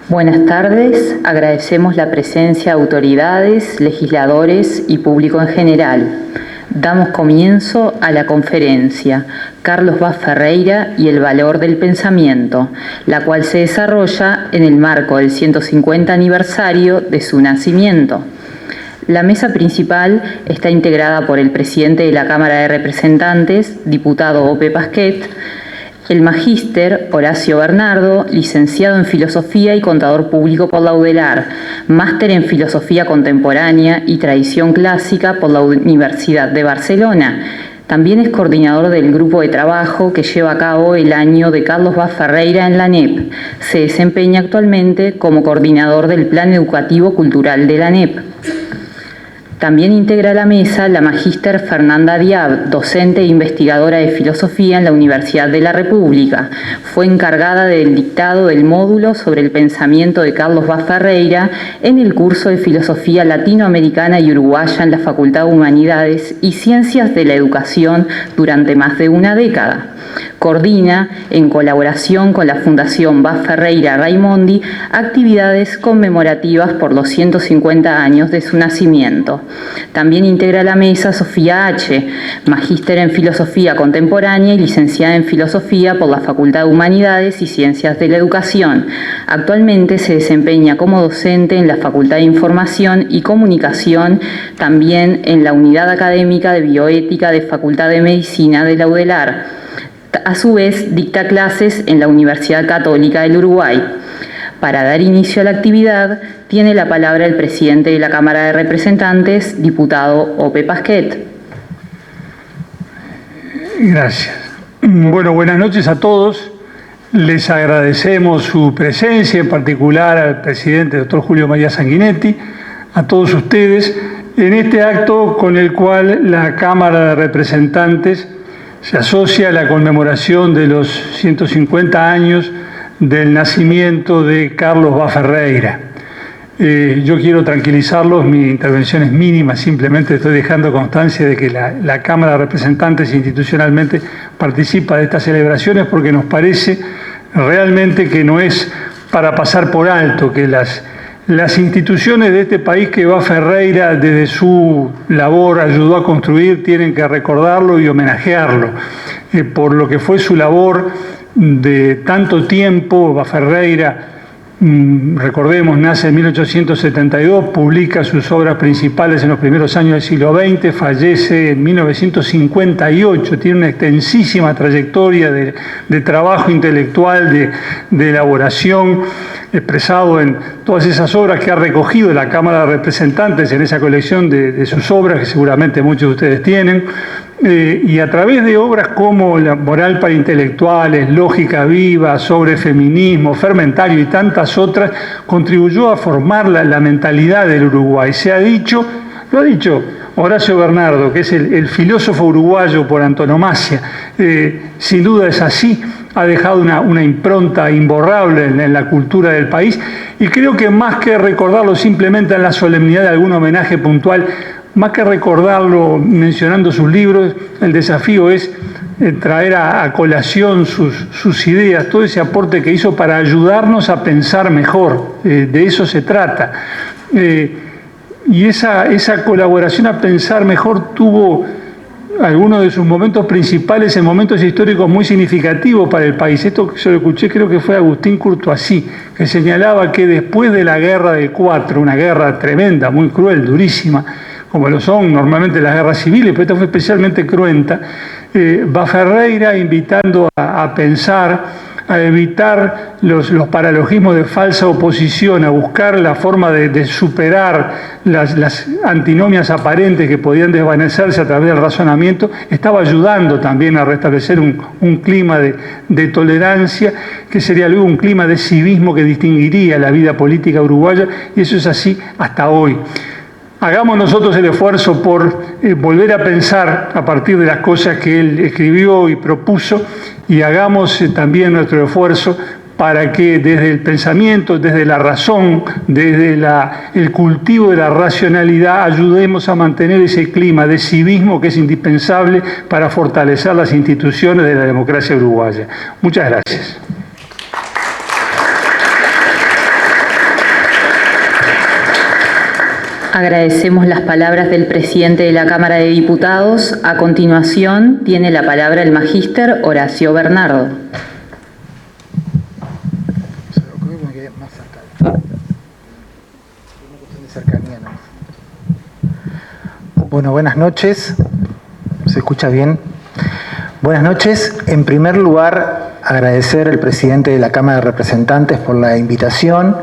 Buenas tardes, agradecemos la presencia de autoridades, legisladores y público en general. Damos comienzo a la conferencia Carlos Vaz Ferreira y el valor del pensamiento, la cual se desarrolla en el marco del 150 aniversario de su nacimiento. La mesa principal está integrada por el presidente de la Cámara de Representantes, diputado Ope Pasquet, el magíster Horacio Bernardo, licenciado en Filosofía y contador público por la UDELAR, máster en Filosofía Contemporánea y Tradición Clásica por la Universidad de Barcelona. También es coordinador del grupo de trabajo que lleva a cabo el año de Carlos Vaz Ferreira en la ANEP. Se desempeña actualmente como coordinador del Plan Educativo Cultural de la ANEP. También integra la mesa la magíster Fernanda Diab, docente e investigadora de filosofía en la Universidad de la República. Fue encargada del dictado del módulo sobre el pensamiento de Carlos Vaz Ferreira en el curso de Filosofía Latinoamericana y Uruguaya en la Facultad de Humanidades y Ciencias de la Educación durante más de una década. Coordina, en colaboración con la Fundación Vaz Ferreira Raimondi, actividades conmemorativas por los 150 años de su nacimiento. También integra la mesa Sofía H., magíster en Filosofía Contemporánea y licenciada en Filosofía por la Facultad de Humanidades y Ciencias de la Educación. Actualmente se desempeña como docente en la Facultad de Información y Comunicación, también en la Unidad Académica de Bioética de Facultad de Medicina de la UDELAR. A su vez, dicta clases en la Universidad Católica del Uruguay. Para dar inicio a la actividad, tiene la palabra el presidente de la Cámara de Representantes, diputado Ope Pasquet. Gracias. Bueno, buenas noches a todos. Les agradecemos su presencia, en particular al presidente, doctor Julio María Sanguinetti, a todos ustedes, en este acto con el cual la Cámara de Representantes se asocia a la conmemoración de los 150 años del nacimiento de Carlos Vaz Ferreira. Yo quiero tranquilizarlos, mi intervención es mínima, simplemente estoy dejando constancia de que la Cámara de Representantes institucionalmente participa de estas celebraciones porque nos parece realmente que no es para pasar por alto, que las instituciones de este país que Vaz Ferreira desde su labor ayudó a construir tienen que recordarlo y homenajearlo por lo que fue su labor de tanto tiempo. Vaz Ferreira, recordemos, nace en 1872, publica sus obras principales en los primeros años del siglo XX, fallece en 1958, tiene una extensísima trayectoria de trabajo intelectual, de elaboración, expresado en todas esas obras que ha recogido la Cámara de Representantes en esa colección de sus obras, que seguramente muchos de ustedes tienen, y a través de obras como La moral para intelectuales, Lógica viva, Sobre feminismo, Fermentario y tantas otras, contribuyó a formar la mentalidad del Uruguay. Lo ha dicho Horacio Bernardo, que es el filósofo uruguayo por antonomasia, sin duda es así, ha dejado una impronta imborrable en la cultura del país, y creo que más que recordarlo simplemente en la solemnidad de algún homenaje puntual, más que recordarlo mencionando sus libros, el desafío es traer a colación sus ideas, todo ese aporte que hizo para ayudarnos a pensar mejor, de eso se trata. Y esa colaboración a pensar mejor tuvo algunos de sus momentos principales en momentos históricos muy significativos para el país. Esto que yo lo escuché, creo que fue Agustín Courtoisí, que señalaba que después de la guerra del Cuatro, una guerra tremenda, muy cruel, durísima, como lo son normalmente las guerras civiles, pero esta fue especialmente cruenta, Vaz Ferreira invitando a pensar, a evitar los paralogismos de falsa oposición, a buscar la forma de superar las antinomias aparentes que podían desvanecerse a través del razonamiento, estaba ayudando también a restablecer un clima de tolerancia, que sería luego un clima de civismo que distinguiría la vida política uruguaya, y eso es así hasta hoy. Hagamos nosotros el esfuerzo por volver a pensar a partir de las cosas que él escribió y propuso, y hagamos también nuestro esfuerzo para que desde el pensamiento, desde la razón, desde el cultivo de la racionalidad, ayudemos a mantener ese clima de civismo que es indispensable para fortalecer las instituciones de la democracia uruguaya. Muchas gracias. Agradecemos las palabras del presidente de la Cámara de Diputados. A continuación, tiene la palabra el magíster Horacio Bernardo. Bueno, buenas noches. ¿Se escucha bien? Buenas noches. En primer lugar, agradecer al presidente de la Cámara de Representantes por la invitación.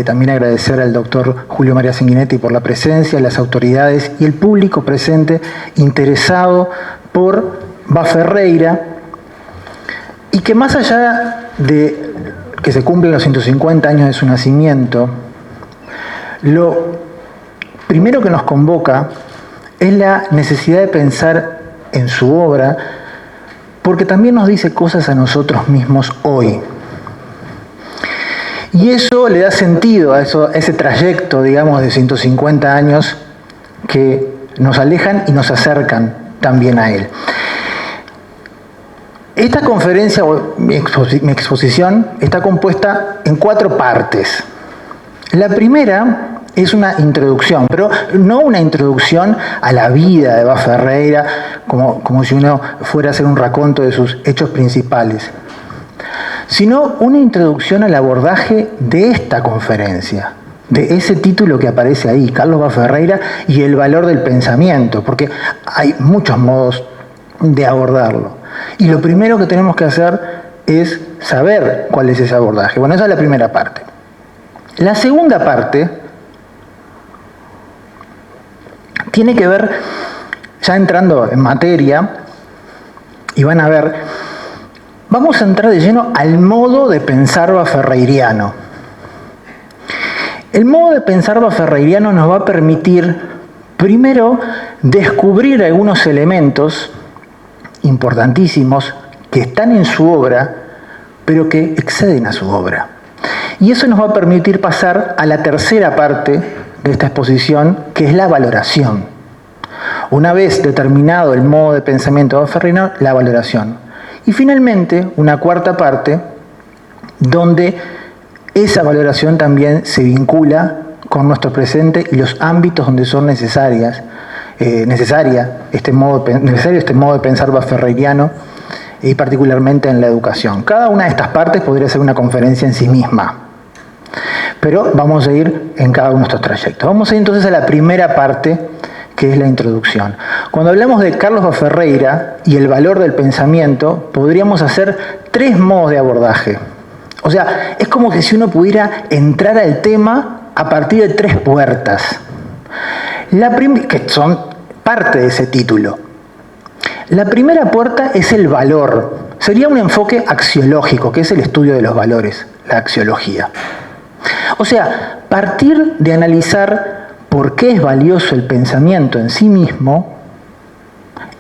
También agradecer al doctor Julio María Sanguinetti por la presencia, las autoridades y el público presente interesado por Baferreira, y que más allá de que se cumplen los 150 años de su nacimiento, lo primero que nos convoca es la necesidad de pensar en su obra, porque también nos dice cosas a nosotros mismos hoy. Y eso le da sentido a ese trayecto, digamos, de 150 años que nos alejan y nos acercan también a él. Esta conferencia, o mi exposición, está compuesta en 4 partes. La primera es una introducción, pero no una introducción a la vida de Baferreira, como si uno fuera a hacer un raconto de sus hechos principales, sino una introducción al abordaje de esta conferencia, de ese título que aparece ahí, Carlos Baferreira y el valor del pensamiento, porque hay muchos modos de abordarlo. Y lo primero que tenemos que hacer es saber cuál es ese abordaje. Bueno, esa es la primera parte. La segunda parte tiene que ver, ya entrando en materia, y van a ver, vamos a entrar de lleno al modo de pensar baferreiriano. El modo de pensar baferreiriano nos va a permitir, primero, descubrir algunos elementos importantísimos que están en su obra, pero que exceden a su obra. Y eso nos va a permitir pasar a la tercera parte de esta exposición, que es la valoración. Una vez determinado el modo de pensamiento baferreiriano, la valoración. Y finalmente, una cuarta parte, donde esa valoración también se vincula con nuestro presente y los ámbitos donde son necesario este modo de pensar baferreiriano, y particularmente en la educación. Cada una de estas partes podría ser una conferencia en sí misma, pero vamos a ir en cada uno de estos trayectos. Vamos a ir entonces a la primera parte, que es la introducción. Cuando hablamos de Carlos Baferreira y el valor del pensamiento, podríamos hacer 3 modos de abordaje. O sea, es como que si uno pudiera entrar al tema a partir de 3 puertas, que son parte de ese título. La primera puerta es el valor. Sería un enfoque axiológico, que es el estudio de los valores, la axiología. O sea, partir de analizar por qué es valioso el pensamiento en sí mismo,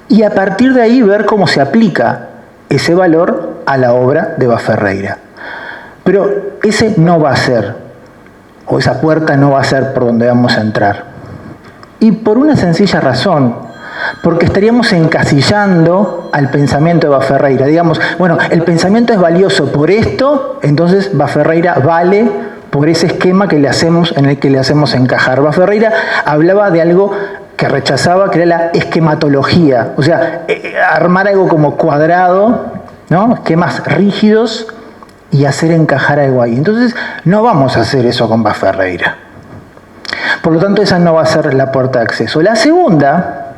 y a partir de ahí ver cómo se aplica ese valor a la obra de Baferreira. Pero ese no va a ser, o esa puerta no va a ser por donde vamos a entrar. Y por una sencilla razón, porque estaríamos encasillando al pensamiento de Baferreira. Digamos, bueno, el pensamiento es valioso por esto, entonces Baferreira vale por ese esquema en el que le hacemos encajar. Baferreira hablaba de algo que rechazaba, que era la esquematología, o sea, armar algo como cuadrado, ¿no? Esquemas rígidos, y hacer encajar algo ahí. Entonces, no vamos a hacer eso con Baferreira. Por lo tanto, esa no va a ser la puerta de acceso. La segunda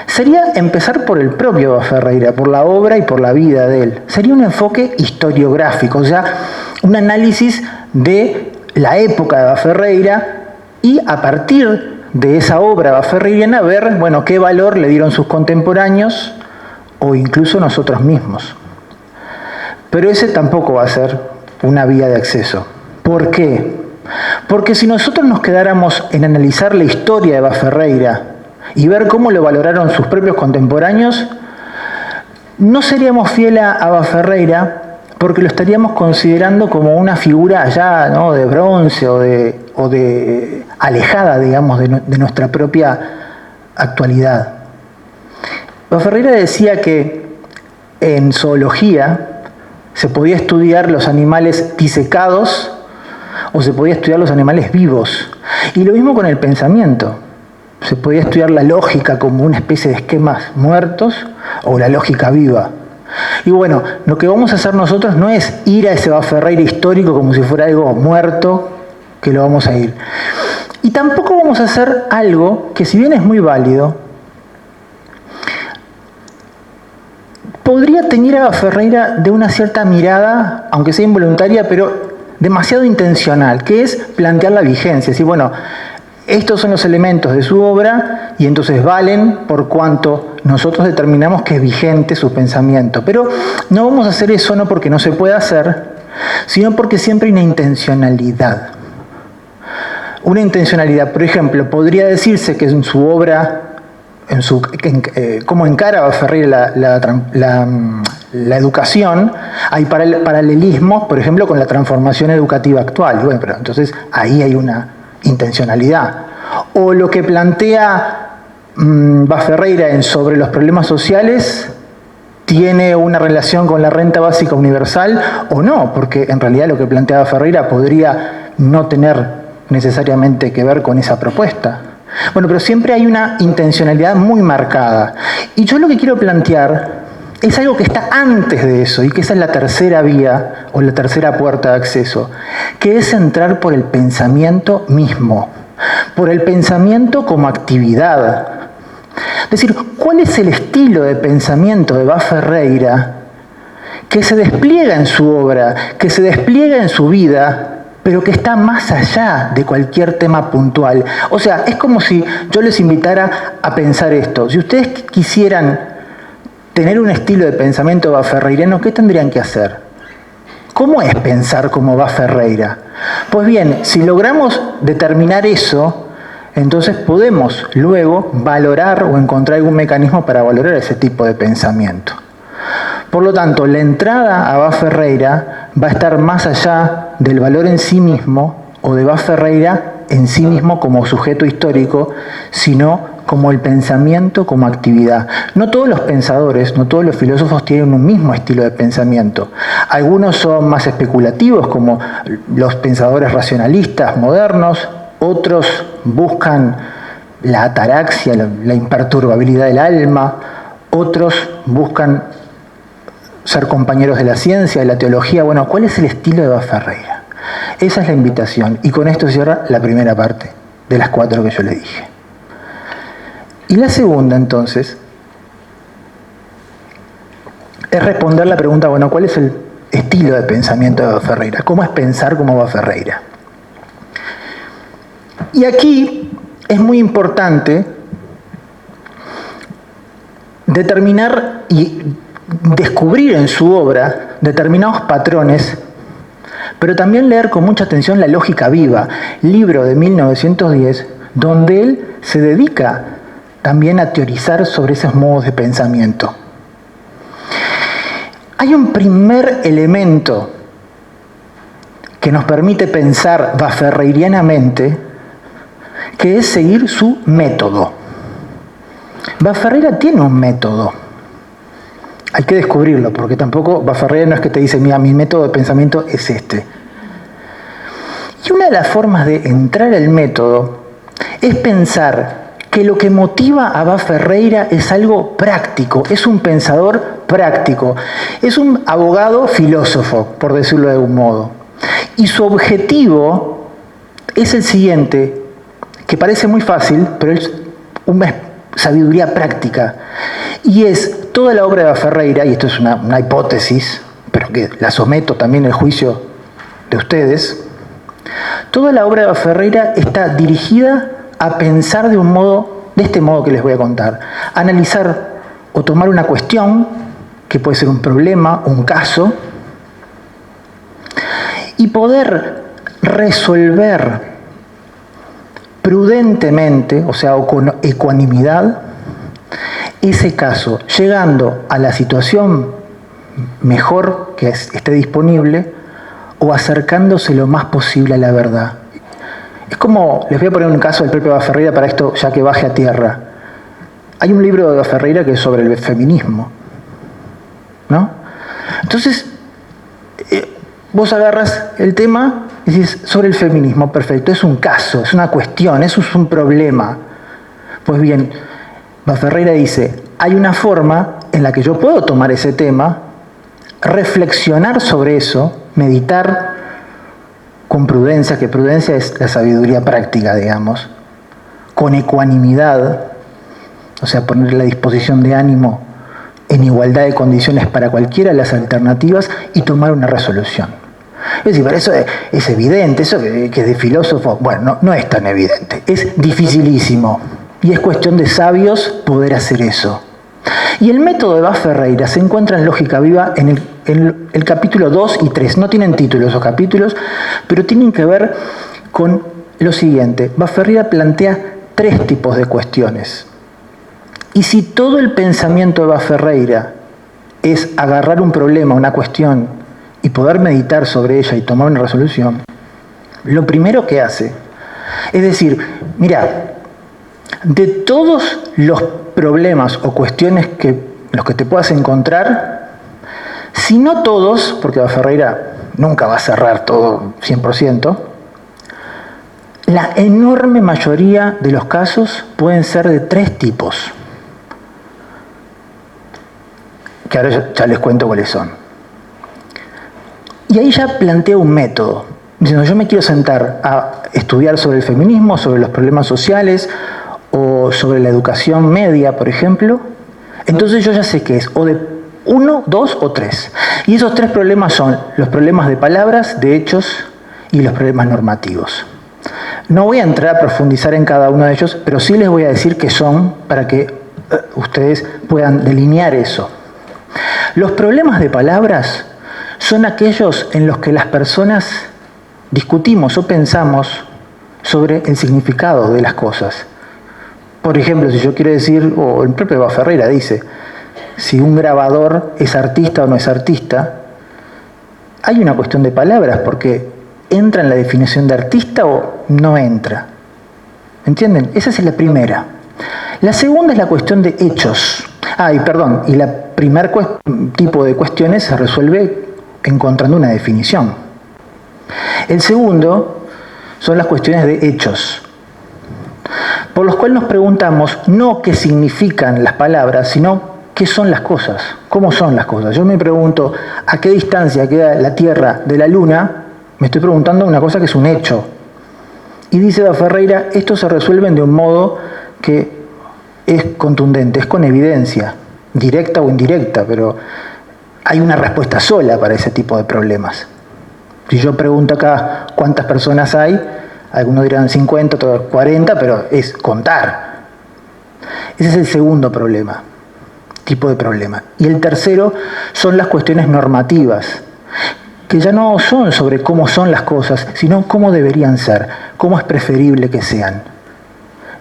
sería empezar por el propio Baferreira, por la obra y por la vida de él. Sería un enfoque historiográfico, o sea, un análisis de la época de Baferreira, y a partir de esa obra baferreiriana ver, bueno, qué valor le dieron sus contemporáneos o incluso nosotros mismos. Pero ese tampoco va a ser una vía de acceso. ¿Por qué? Porque si nosotros nos quedáramos en analizar la historia de Baferreira y ver cómo lo valoraron sus propios contemporáneos, no seríamos fieles a Baferreira, porque lo estaríamos considerando como una figura ya, ¿no?, de bronce o de alejada, digamos, de nuestra propia actualidad. Baferreira decía que en zoología se podía estudiar los animales disecados o se podía estudiar los animales vivos. Y lo mismo con el pensamiento. Se podría estudiar la lógica como una especie de esquemas muertos o la lógica viva. Y bueno, lo que vamos a hacer nosotros no es ir a ese Ferreira histórico como si fuera algo muerto, que lo vamos a ir. Y tampoco vamos a hacer algo que, si bien es muy válido, podría teñir a Ferreira de una cierta mirada, aunque sea involuntaria, pero demasiado intencional, que es plantear la vigencia. Es decir, bueno, estos son los elementos de su obra y entonces valen por cuanto nosotros determinamos que es vigente su pensamiento. Pero no vamos a hacer eso no porque no se pueda hacer, sino porque siempre hay una intencionalidad. Una intencionalidad, por ejemplo, podría decirse que en su obra, cómo encara Ferreira la educación, hay paralelismos, por ejemplo, con la transformación educativa actual. Bueno, pero entonces ahí hay una intencionalidad. O lo que plantea Ferreira sobre los problemas sociales tiene una relación con la renta básica universal o no, porque en realidad lo que planteaba Ferreira podría no tener necesariamente que ver con esa propuesta. Bueno, pero siempre hay una intencionalidad muy marcada. Y yo lo que quiero plantear es algo que está antes de eso, y que esa es la tercera vía o la tercera puerta de acceso, que es entrar por el pensamiento mismo, por el pensamiento como actividad. Es decir, ¿cuál es el estilo de pensamiento de Ferreira que se despliega en su obra, que se despliega en su vida, pero que está más allá de cualquier tema puntual? O sea, es como si yo les invitara a pensar esto. Si ustedes quisieran tener un estilo de pensamiento ferreiriano, ¿qué tendrían que hacer? ¿Cómo es pensar como Ferreira? Pues bien, si logramos determinar eso, entonces podemos luego valorar o encontrar algún mecanismo para valorar ese tipo de pensamiento. Por lo tanto, la entrada a Ferreira va a estar más allá del valor en sí mismo o de Ferreira en sí mismo como sujeto histórico, sino como el pensamiento como actividad. No todos los pensadores, no todos los filósofos tienen un mismo estilo de pensamiento. Algunos son más especulativos, como los pensadores racionalistas modernos, otros buscan la ataraxia, la imperturbabilidad del alma, otros buscan ser compañeros de la ciencia, de la teología. Bueno, ¿cuál es el estilo de Ferreira? Esa es la invitación. Y con esto cierra la primera parte de las 4 que yo le dije. Y la segunda, entonces, es responder la pregunta, bueno, ¿cuál es el estilo de pensamiento de Ferreira? ¿Cómo es pensar como Ferreira? Y aquí es muy importante determinar y descubrir en su obra determinados patrones, pero también leer con mucha atención La lógica viva, libro de 1910, donde él se dedica también a teorizar sobre esos modos de pensamiento. Hay un primer elemento que nos permite pensar ferreirianamente, que es seguir su método. Ferreira tiene un método. Hay que descubrirlo, porque tampoco Ferreira no es que te dice, mira, mi método de pensamiento es este. Y una de las formas de entrar al método es pensar que lo que motiva a Ferreira es algo práctico, es un pensador práctico, es un abogado filósofo, por decirlo de algún modo. Y su objetivo es el siguiente, que parece muy fácil, pero es una sabiduría práctica. Y es toda la obra de Ferreira, y esto es una hipótesis, pero que la someto también al juicio de ustedes, toda la obra de Ferreira está dirigida a pensar de este modo que les voy a contar. Analizar o tomar una cuestión, que puede ser un problema, un caso, y poder resolver prudentemente, o sea, con ecuanimidad, ese caso, llegando a la situación mejor que esté disponible o acercándose lo más posible a la verdad. Es como, les voy a poner un caso del propio Ferreira para esto, ya que baje a tierra. Hay un libro de Ferreira que es sobre el feminismo, ¿no? Entonces, vos agarras el tema Y dices, sobre el feminismo, perfecto, es un caso, es una cuestión, eso es un problema. Pues bien, Baferreira dice, hay una forma en la que yo puedo tomar ese tema, reflexionar sobre eso, meditar con prudencia, que prudencia es la sabiduría práctica, digamos, con ecuanimidad, o sea, poner la disposición de ánimo en igualdad de condiciones para cualquiera de las alternativas y tomar una resolución. Es decir, pero eso es evidente, eso que es de filósofo, bueno, no es tan evidente, es dificilísimo y es cuestión de sabios poder hacer eso. Y el método de Baferreira se encuentra en Lógica Viva en el capítulo 2 y 3. No tienen título esos capítulos, pero tienen que ver con lo siguiente. Baferreira plantea 3 tipos de cuestiones. Y si todo el pensamiento de Baferreira es agarrar un problema, una cuestión, y poder meditar sobre ella y tomar una resolución, lo primero que hace es decir, mira, de todos los problemas o cuestiones los que te puedas encontrar, si no todos, porque Baferreira nunca va a cerrar todo 100%, la enorme mayoría de los casos pueden ser de 3 tipos, que ahora ya les cuento cuáles son. Y ahí ya planteo un método, diciendo, yo me quiero sentar a estudiar sobre el feminismo, sobre los problemas sociales, o sobre la educación media, por ejemplo, entonces yo ya sé qué es, o de 1, 2 o 3. Y esos 3 problemas son los problemas de palabras, de hechos y los problemas normativos. No voy a entrar a profundizar en cada uno de ellos, pero sí les voy a decir qué son para que ustedes puedan delinear eso. Los problemas de palabras son aquellos en los que las personas discutimos o pensamos sobre el significado de las cosas. Por ejemplo, si yo quiero decir, o el propio Baferreira dice, si un grabador es artista o no es artista, hay una cuestión de palabras, porque ¿entra en la definición de artista o no entra? ¿Entienden? Esa es la primera. La segunda es la cuestión de hechos. Y la primer tipo de cuestiones se resuelve encontrando una definición. El segundo son las cuestiones de hechos, por los cuales nos preguntamos no qué significan las palabras, sino qué son las cosas, cómo son las cosas. Yo me pregunto a qué distancia queda la Tierra de la Luna, me estoy preguntando una cosa que es un hecho. Y dice Baferreira, estos se resuelven de un modo que es contundente, es con evidencia, directa o indirecta, pero hay una respuesta sola para ese tipo de problemas. Si yo pregunto acá cuántas personas hay, algunos dirán 50, otros 40, pero es contar. Ese es el segundo tipo de problema. Y el tercero son las cuestiones normativas, que ya no son sobre cómo son las cosas, sino cómo deberían ser, cómo es preferible que sean.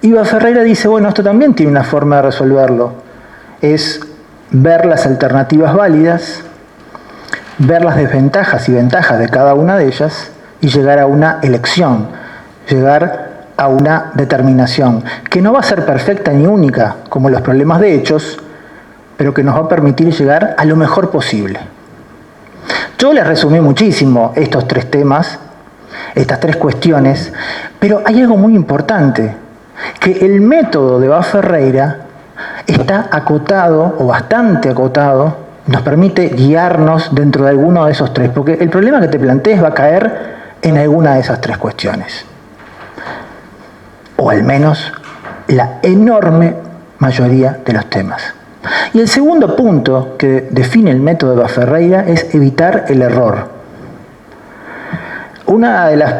Y Baferreira dice, bueno, esto también tiene una forma de resolverlo. Es ver las alternativas válidas, ver las desventajas y ventajas de cada una de ellas y llegar a una elección, llegar a una determinación que no va a ser perfecta ni única como los problemas de hechos, pero que nos va a permitir llegar a lo mejor posible. Yo les resumí muchísimo estos 3 temas, estas 3 cuestiones, pero hay algo muy importante, que el método de Baferreira está acotado, o bastante acotado, nos permite guiarnos dentro de alguno de esos 3, porque el problema que te plantees va a caer en alguna de esas 3 cuestiones. O al menos la enorme mayoría de los temas. Y el segundo punto que define el método de Baferreira es evitar el error. Una de las,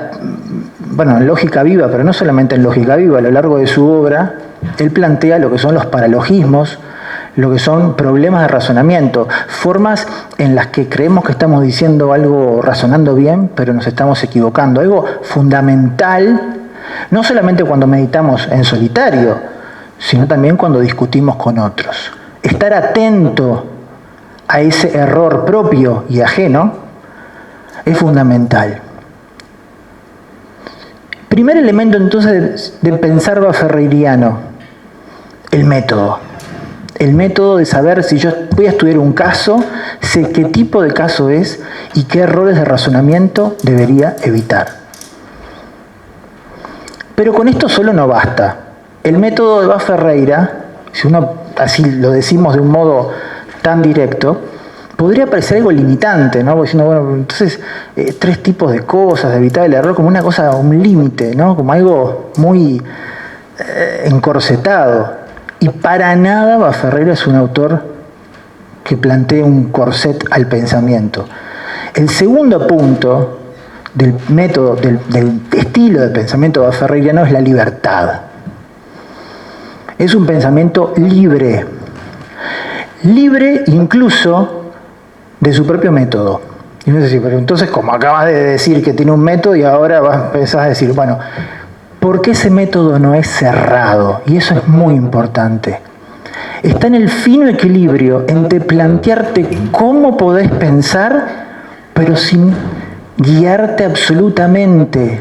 en Lógica Viva, pero no solamente en Lógica Viva, a lo largo de su obra, él plantea lo que son los paralogismos, lo que son problemas de razonamiento, formas en las que creemos que estamos diciendo algo, razonando bien, pero nos estamos equivocando. Algo fundamental, no solamente cuando meditamos en solitario, sino también cuando discutimos con otros. Estar atento a ese error propio y ajeno es fundamental. Primer elemento entonces de pensar baferreiriano, el método. El método de saber si yo voy a estudiar un caso, sé qué tipo de caso es y qué errores de razonamiento debería evitar. Pero con esto solo no basta. El método de Bas-Ferreira, si uno así lo decimos de un modo tan directo, podría parecer algo limitante, ¿no? Porque diciendo, bueno, entonces, 3 tipos de cosas, de evitar el error, como una cosa, un límite, ¿no? Como algo muy encorsetado. Y para nada Bas-Ferreira es un autor que plantee un corset al pensamiento. El segundo punto del método, del estilo de pensamiento bas-ferreiriano es la libertad. Es un pensamiento libre. Libre incluso de su propio método. Y no sé si, pero entonces, como acabas de decir que tiene un método y ahora empezás a decir, bueno, ¿por qué ese método no es cerrado? Y eso es muy importante. Está en el fino equilibrio entre plantearte cómo podés pensar, pero sin guiarte absolutamente,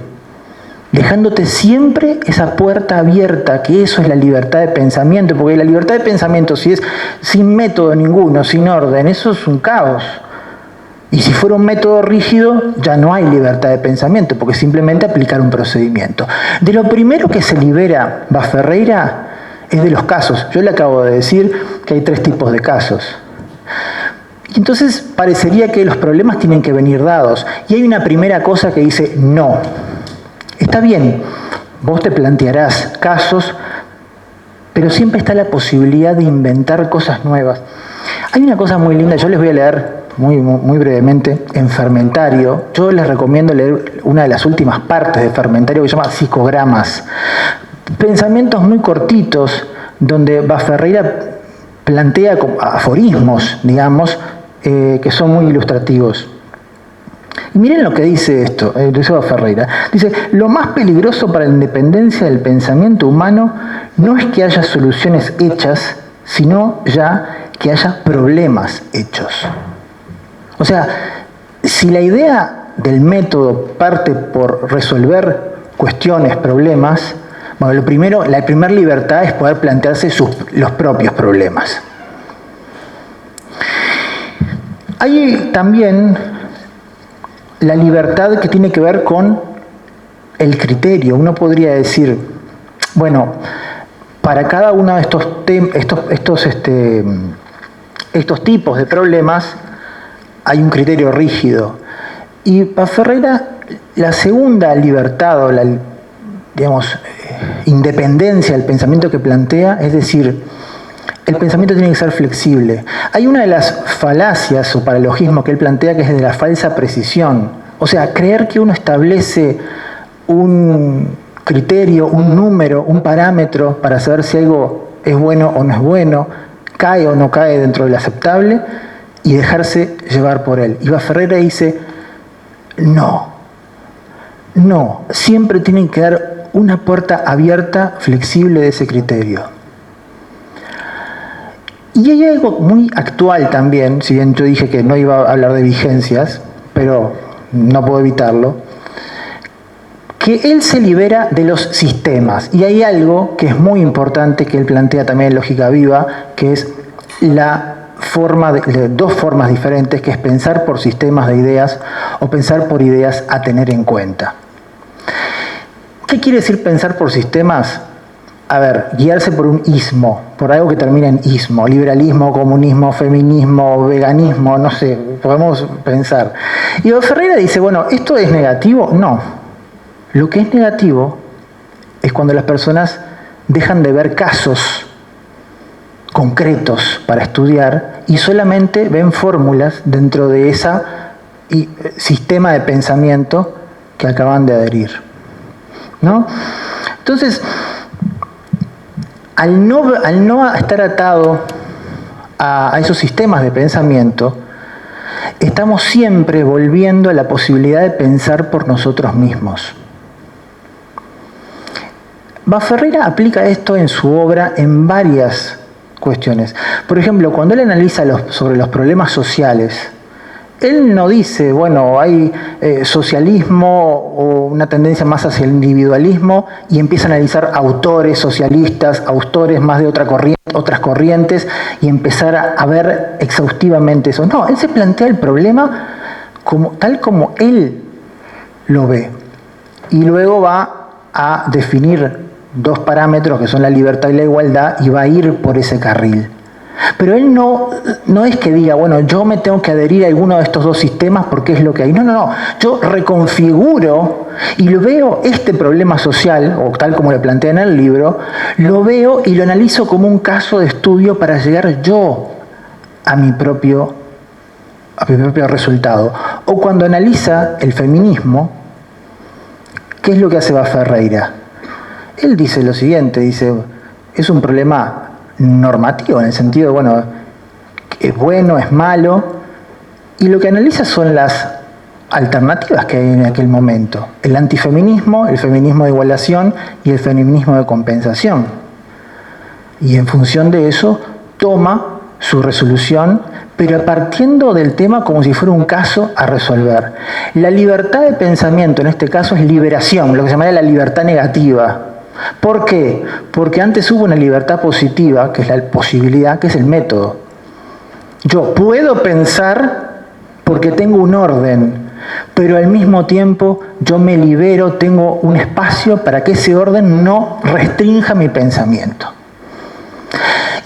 dejándote siempre esa puerta abierta, que eso es la libertad de pensamiento, porque la libertad de pensamiento, si es sin método ninguno, sin orden, eso es un caos. Y si fuera un método rígido, ya no hay libertad de pensamiento, porque simplemente aplicar un procedimiento. De lo primero que se libera Bas-Ferreira es de los casos. Yo le acabo de decir que hay 3 tipos de casos. Y entonces parecería que los problemas tienen que venir dados. Y hay una primera cosa que dice, no. Está bien, vos te plantearás casos, pero siempre está la posibilidad de inventar cosas nuevas. Hay una cosa muy linda, yo les voy a leer muy brevemente en Fermentario. Yo les recomiendo leer una de las últimas partes de Fermentario que se llama Psicogramas. Pensamientos muy cortitos, donde Bas-Ferreira plantea aforismos, digamos, que son muy ilustrativos. Y miren lo que dice esto, dice Bas-Ferreira. Dice, lo más peligroso para la independencia del pensamiento humano no es que haya soluciones hechas, sino ya que haya problemas hechos. O sea, si la idea del método parte por resolver cuestiones, problemas, bueno, la primera libertad es poder plantearse los propios problemas. Hay también la libertad que tiene que ver con el criterio. Uno podría decir, bueno, para cada uno de estos tipos de problemas hay un criterio rígido. Y Bas-Ferreira, la segunda libertad o la, digamos, independencia del pensamiento que plantea, es decir, el pensamiento tiene que ser flexible. Hay una de las falacias o paralogismos que él plantea que es de la falsa precisión. O sea, creer que uno establece un criterio, un número, un parámetro para saber si algo es bueno o no es bueno, cae o no cae dentro del aceptable y dejarse llevar por él. Y Bas-Ferreira dice, no, siempre tienen que dar una puerta abierta, flexible de ese criterio. Y hay algo muy actual también, si bien yo dije que no iba a hablar de vigencias, pero no puedo evitarlo, que él se libera de los sistemas. Y hay algo que es muy importante que él plantea también en Lógica Viva, que es dos formas diferentes, que es pensar por sistemas de ideas o pensar por ideas a tener en cuenta. ¿Qué quiere decir pensar por sistemas? A ver, guiarse por un ismo, por algo que termina en ismo, liberalismo, comunismo, feminismo, veganismo, no sé, podemos pensar. Y Bas-Ferreira dice, bueno, ¿esto es negativo? No. Lo que es negativo es cuando las personas dejan de ver casos concretos para estudiar y solamente ven fórmulas dentro de ese sistema de pensamiento que acaban de adherir, ¿no? Entonces, al no estar atado a esos sistemas de pensamiento, estamos siempre volviendo a la posibilidad de pensar por nosotros mismos. Bas-Ferreira aplica esto en su obra en varias cuestiones. Por ejemplo, cuando él analiza sobre los problemas sociales, Él no dice, bueno, hay socialismo o una tendencia más hacia el individualismo y empieza a analizar autores socialistas, autores más de otras corrientes y empezar a ver exhaustivamente eso. No, él se plantea el problema tal como él lo ve. Y luego va a definir dos parámetros que son la libertad y la igualdad y va a ir por ese carril. Pero él no es que diga, bueno, yo me tengo que adherir a alguno de estos dos sistemas porque es lo que hay. No. Yo reconfiguro y lo veo este problema social, o tal como lo plantea en el libro, lo veo y lo analizo como un caso de estudio para llegar yo a mi propio resultado. O cuando analiza el feminismo, ¿qué es lo que hace Ferreira? Él dice lo siguiente, dice, es un problema normativo, en el sentido de, bueno, es bueno, es malo, y lo que analiza son las alternativas que hay en aquel momento. El antifeminismo, el feminismo de igualación y el feminismo de compensación. Y en función de eso, toma su resolución, pero partiendo del tema como si fuera un caso a resolver. La libertad de pensamiento, en este caso, es liberación, lo que se llama la libertad negativa. ¿Por qué? Porque antes hubo una libertad positiva, que es la posibilidad, que es el método. Yo puedo pensar porque tengo un orden, pero al mismo tiempo yo me libero, tengo un espacio para que ese orden no restrinja mi pensamiento.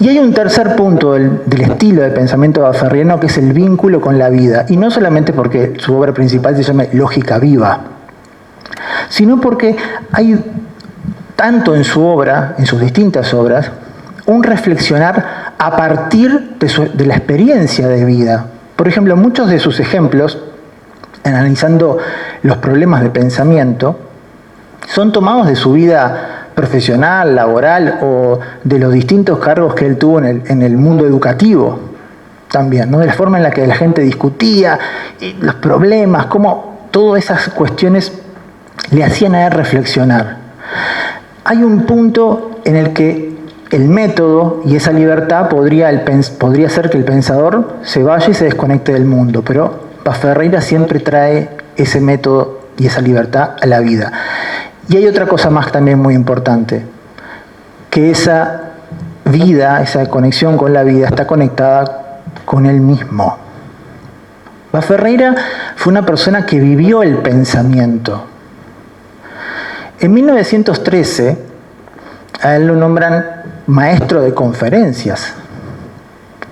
Y hay un tercer punto del estilo de pensamiento ferriano, que es el vínculo con la vida. Y no solamente porque su obra principal se llama Lógica Viva, sino porque hay tanto en su obra, en sus distintas obras, un reflexionar a partir de la experiencia de vida. Por ejemplo, muchos de sus ejemplos, analizando los problemas de pensamiento, son tomados de su vida profesional, laboral o de los distintos cargos que él tuvo en el mundo educativo también, ¿no? De la forma en la que la gente discutía, los problemas, cómo todas esas cuestiones le hacían a él reflexionar. Hay un punto en el que el método y esa libertad podría hacer que el pensador se vaya y se desconecte del mundo, pero Ferreira siempre trae ese método y esa libertad a la vida. Y hay otra cosa más también muy importante, que esa vida, esa conexión con la vida está conectada con él mismo. Ferreira fue una persona que vivió el pensamiento. En 1913, a él lo nombran maestro de conferencias,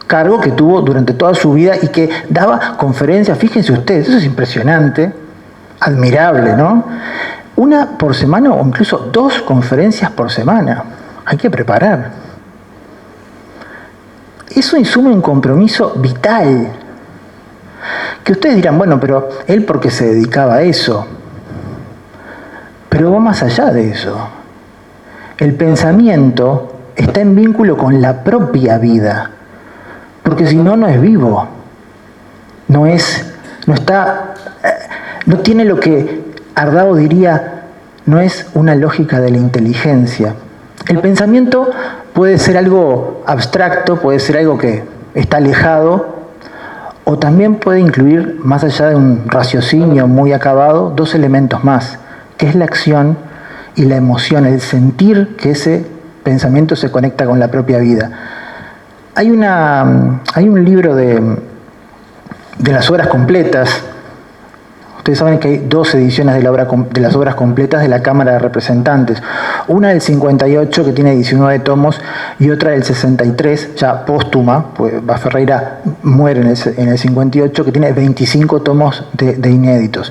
cargo que tuvo durante toda su vida y que daba conferencias, fíjense ustedes, eso es impresionante, admirable, ¿no? Una por semana o incluso 2 conferencias por semana, hay que preparar. Eso insume un compromiso vital, que ustedes dirán, bueno, pero él porque se dedicaba a eso. Pero va más allá de eso. El pensamiento está en vínculo con la propia vida, porque si no, no es vivo. No tiene lo que Ardao diría, no es una lógica de la inteligencia. El pensamiento puede ser algo abstracto, puede ser algo que está alejado, o también puede incluir, más allá de un raciocinio muy acabado, 2 elementos más, que es la acción y la emoción, el sentir que ese pensamiento se conecta con la propia vida. Hay un libro de las obras completas. Ustedes saben que hay 2 ediciones de las obras completas de la Cámara de Representantes. Una del 58, que tiene 19 tomos, y otra del 63, ya póstuma, pues Ferreira muere en el 58, que tiene 25 tomos de inéditos.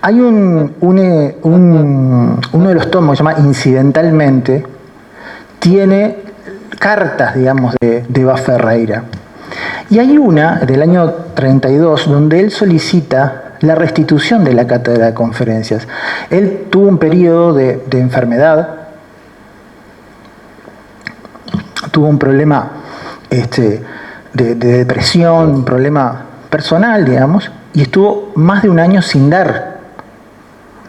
Hay uno de los tomos, que se llama Incidentalmente, tiene cartas, digamos, de Ferreira. Y hay una del año 32 donde él solicita la restitución de la cátedra de conferencias. Él tuvo un periodo de enfermedad, tuvo un problema de depresión, un problema personal, digamos, y estuvo más de un año sin dar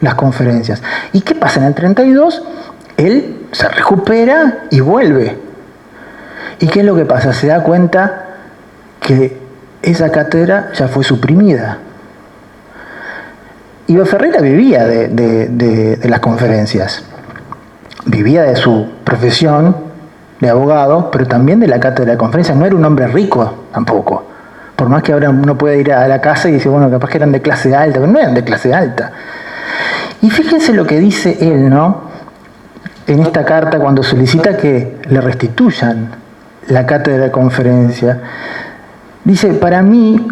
las conferencias. ¿Y qué pasa? En el 32, él se recupera y vuelve. ¿Y qué es lo que pasa? Se da cuenta que esa cátedra ya fue suprimida. Y Ferreira vivía de las conferencias, vivía de su profesión de abogado, pero también de la cátedra de conferencias. No era un hombre rico tampoco, por más que ahora uno puede ir a la casa y decir, bueno, capaz que eran de clase alta, pero no eran de clase alta. Y fíjense lo que dice él, ¿no?, en esta carta cuando solicita que le restituyan la cátedra de conferencia. Dice, para mí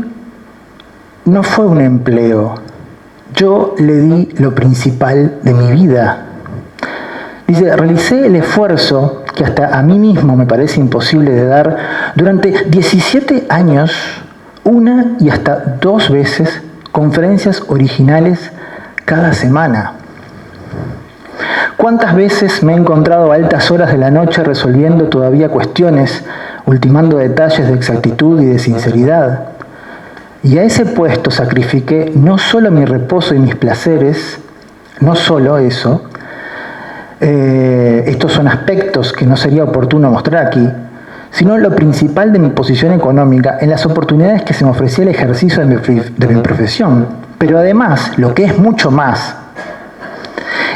no fue un empleo, yo le di lo principal de mi vida. Dice, realicé el esfuerzo que hasta a mí mismo me parece imposible de dar durante 17 años, una y hasta 2 veces, conferencias originales cada semana. ¿Cuántas veces me he encontrado a altas horas de la noche resolviendo todavía cuestiones, ultimando detalles de exactitud y de sinceridad? Y a ese puesto sacrifiqué no solo mi reposo y mis placeres, no solo eso, estos son aspectos que no sería oportuno mostrar aquí, sino lo principal de mi posición económica en las oportunidades que se me ofrecía el ejercicio de mi profesión. Pero además, lo que es mucho más,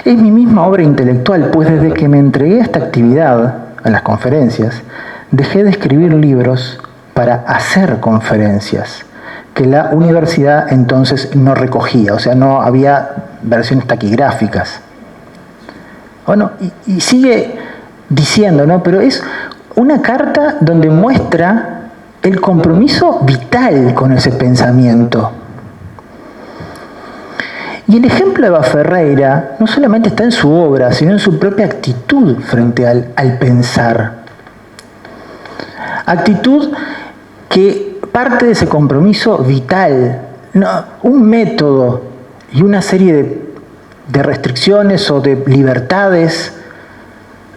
es mi misma obra intelectual, pues desde que me entregué a esta actividad, a las conferencias, dejé de escribir libros para hacer conferencias, que la universidad entonces no recogía, o sea, no había versiones taquigráficas. Bueno, y sigue diciendo, ¿no?, pero es una carta donde muestra el compromiso vital con ese pensamiento. Y el ejemplo de Ferreira no solamente está en su obra, sino en su propia actitud frente al pensar. Actitud que parte de ese compromiso vital, no, un método y una serie de restricciones o de libertades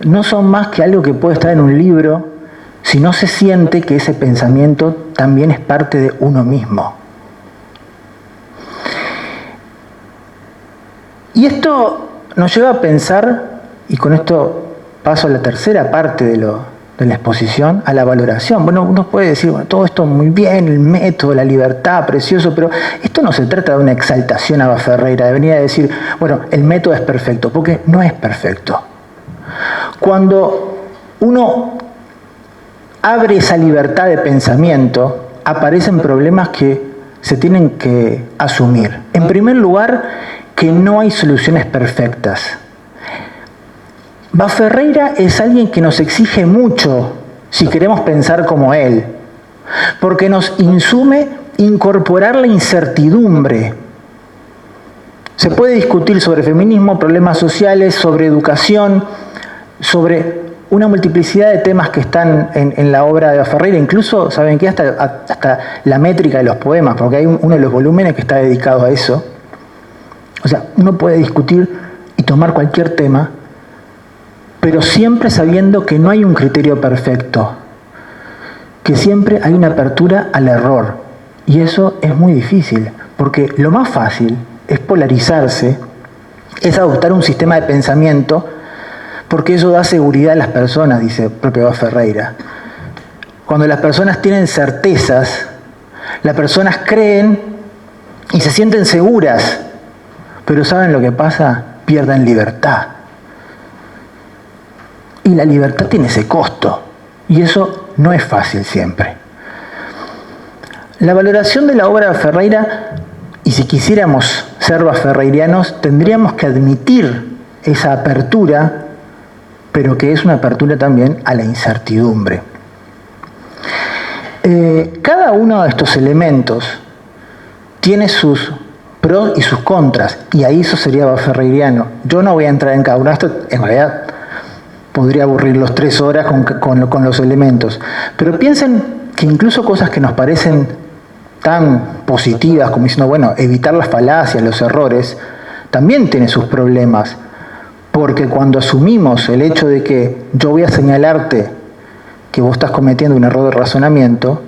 no son más que algo que puede estar en un libro si no se siente que ese pensamiento también es parte de uno mismo. Y esto nos lleva a pensar, y con esto paso a la tercera parte de la exposición, a la valoración. Bueno, uno puede decir, bueno, todo esto muy bien, el método, la libertad, precioso, pero esto no se trata de una exaltación a Ferreira, de venir a decir, bueno, el método es perfecto, porque no es perfecto. Cuando uno abre esa libertad de pensamiento, aparecen problemas que se tienen que asumir. En primer lugar, que no hay soluciones perfectas. Ferreira es alguien que nos exige mucho si queremos pensar como él, porque nos insume incorporar la incertidumbre. Se puede discutir sobre feminismo, problemas sociales, sobre educación, sobre una multiplicidad de temas que están en la obra de Ferreira, incluso, ¿saben qué?, hasta la métrica de los poemas, porque hay uno de los volúmenes que está dedicado a eso. O sea, uno puede discutir y tomar cualquier tema, pero siempre sabiendo que no hay un criterio perfecto, que siempre hay una apertura al error. Y eso es muy difícil, porque lo más fácil es polarizarse, es adoptar un sistema de pensamiento, porque eso da seguridad a las personas, dice el propio Ferreira. Cuando las personas tienen certezas, las personas creen y se sienten seguras, pero ¿saben lo que pasa? Pierden libertad. Y la libertad tiene ese costo, y eso no es fácil siempre. La valoración de la obra de Ferreira, y si quisiéramos ser ferreirianos, tendríamos que admitir esa apertura, pero que es una apertura también a la incertidumbre. Cada uno de estos elementos tiene sus pros y sus contras, y ahí eso sería ferreiriano. Yo no voy a entrar en cada uno. Esto en realidad podría aburrir los 3 horas con los elementos, pero piensen que incluso cosas que nos parecen tan positivas como diciendo, bueno, evitar las falacias, los errores, también tiene sus problemas, porque cuando asumimos el hecho de que yo voy a señalarte que vos estás cometiendo un error de razonamiento,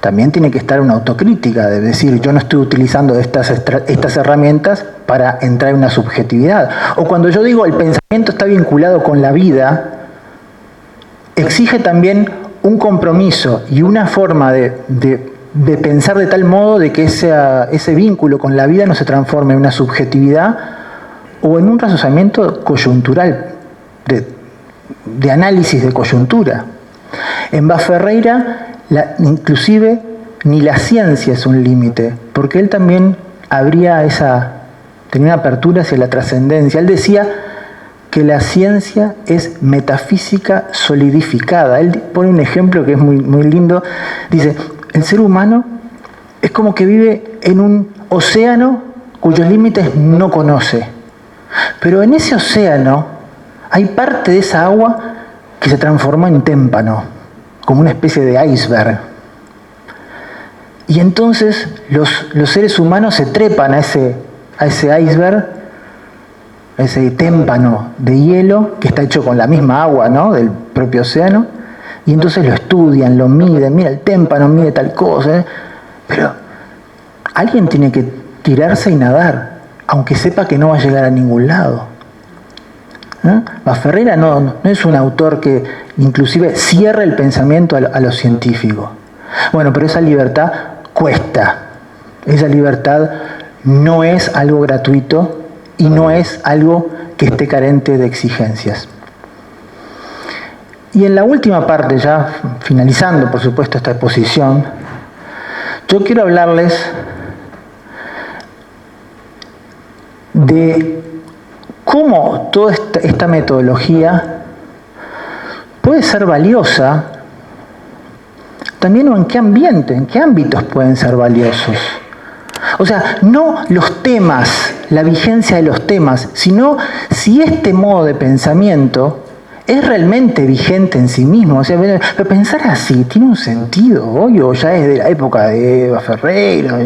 también tiene que estar una autocrítica, de decir, yo no estoy utilizando estas herramientas para entrar en una subjetividad. O cuando yo digo el pensamiento está vinculado con la vida, exige también un compromiso y una forma de de pensar de tal modo de que ese vínculo con la vida no se transforme en una subjetividad o en un razonamiento coyuntural, de análisis de coyuntura. En Bas Ferreira, inclusive, ni la ciencia es un límite, porque él también tenía una apertura hacia la trascendencia. Él decía que la ciencia es metafísica solidificada. Él pone un ejemplo que es muy, muy lindo. Dice, el ser humano es como que vive en un océano cuyos límites no conoce. Pero en ese océano hay parte de esa agua que se transformó en témpano, como una especie de iceberg. Y entonces los seres humanos se trepan a ese iceberg, a ese témpano de hielo que está hecho con la misma agua, ¿no?, del propio océano, y entonces lo estudian, lo miden, mira el témpano mide tal cosa, pero alguien tiene que tirarse y nadar, aunque sepa que no va a llegar a ningún lado. Bas Ferreira no es un autor que inclusive cierra el pensamiento a lo científico. Bueno, pero esa libertad cuesta. Esa libertad no es algo gratuito y no es algo que esté carente de exigencias. Y en la última parte, ya finalizando por supuesto esta exposición, yo quiero hablarles de cómo toda esta metodología puede ser valiosa también, o en qué ambiente, en qué ámbitos pueden ser valiosos. O sea, no los temas, la vigencia de los temas, sino si este modo de pensamiento es realmente vigente en sí mismo. O sea, pero pensar así tiene un sentido hoy, o ya es de la época de Bas Ferreira.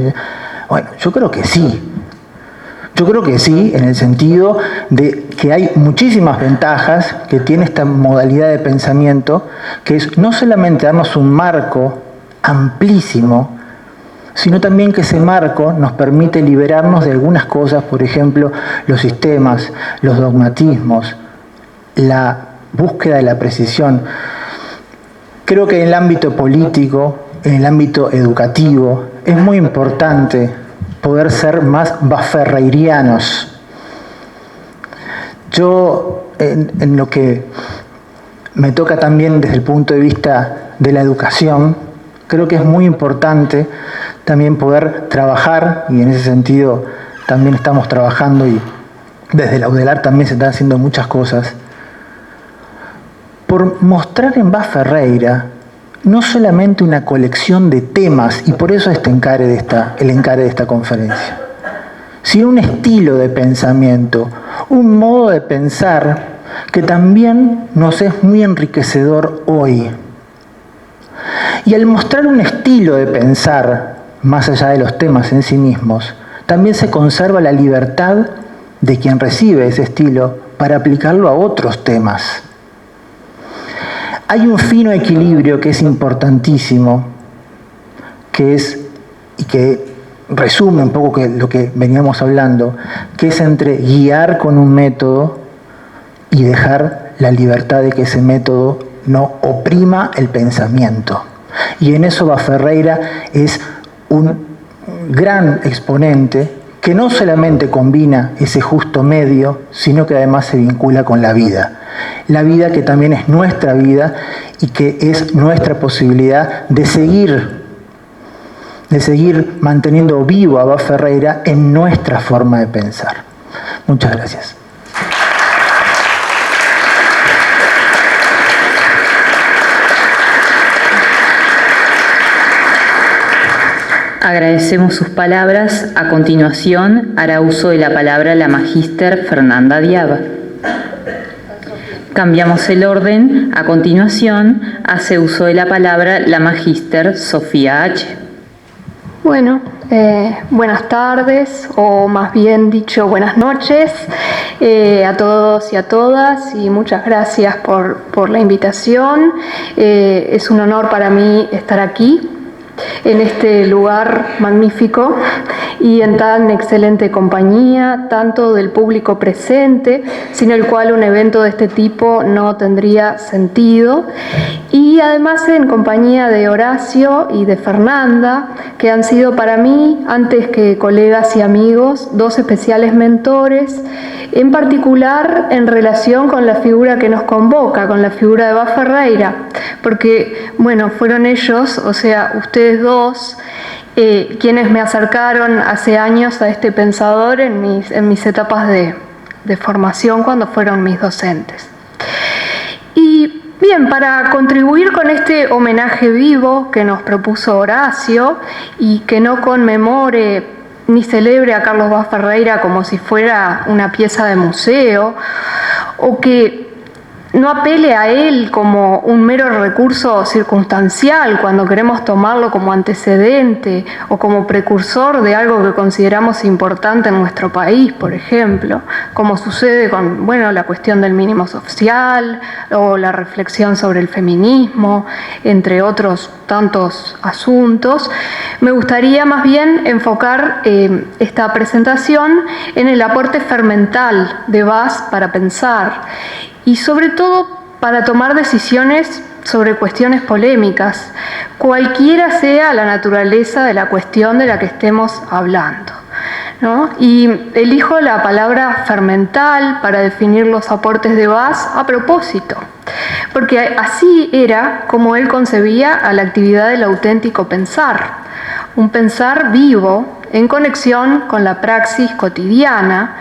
Bueno, yo creo que sí. Yo creo que sí, en el sentido de que hay muchísimas ventajas que tiene esta modalidad de pensamiento, que es no solamente darnos un marco amplísimo, sino también que ese marco nos permite liberarnos de algunas cosas, por ejemplo, los sistemas, los dogmatismos, la búsqueda de la precisión. Creo que en el ámbito político, en el ámbito educativo, es muy importante poder ser más basferreirianos. Yo, en lo que me toca también desde el punto de vista de la educación, creo que es muy importante también poder trabajar, y en ese sentido también estamos trabajando, y desde la UDELAR también se están haciendo muchas cosas, por mostrar en Bas Ferreira no solamente una colección de temas, y por eso el encare de esta conferencia, sino un estilo de pensamiento, un modo de pensar que también nos es muy enriquecedor hoy. Y al mostrar un estilo de pensar, más allá de los temas en sí mismos, también se conserva la libertad de quien recibe ese estilo para aplicarlo a otros temas. Hay un fino equilibrio que es importantísimo, y que resume un poco lo que veníamos hablando, que es entre guiar con un método y dejar la libertad de que ese método no oprima el pensamiento. Y en eso Bas Ferreira es un gran exponente que no solamente combina ese justo medio, sino que además se vincula con la vida. La vida que también es nuestra vida y que es nuestra posibilidad de seguir manteniendo vivo a Bas Ferreira en nuestra forma de pensar. Muchas gracias. Agradecemos sus palabras. A continuación, hará uso de la palabra la magíster Fernanda Diaba. Cambiamos el orden. A continuación, hace uso de la palabra la magíster Sofía H. Bueno, buenas tardes, o más bien dicho, buenas noches a todos y a todas, y muchas gracias por la invitación. Es un honor para mí estar aquí. en este lugar magnífico y en tan excelente compañía, tanto del público presente, sin el cual un evento de este tipo no tendría sentido, y además en compañía de Horacio y de Fernanda, que han sido para mí, antes que colegas y amigos, dos especiales mentores, en particular en relación con la figura que nos convoca, con la figura de Bas Ferreira, porque, bueno, fueron ellos, o sea, ustedes dos, quienes me acercaron hace años a este pensador en mis etapas de formación, cuando fueron mis docentes. Y bien, para contribuir con este homenaje vivo que nos propuso Horacio y que no conmemore ni celebre a Carlos Bas Ferreira como si fuera una pieza de museo, o que no apele a él como un mero recurso circunstancial cuando queremos tomarlo como antecedente o como precursor de algo que consideramos importante en nuestro país, por ejemplo, como sucede con, bueno, la cuestión del mínimo social o la reflexión sobre el feminismo, entre otros tantos asuntos. Me gustaría más bien enfocar esta presentación en el aporte fermental de Bas para pensar y sobre todo para tomar decisiones sobre cuestiones polémicas, cualquiera sea la naturaleza de la cuestión de la que estemos hablando, ¿no? Y elijo la palabra fermental para definir los aportes de Bas a propósito, porque así era como él concebía a la actividad del auténtico pensar, un pensar vivo en conexión con la praxis cotidiana,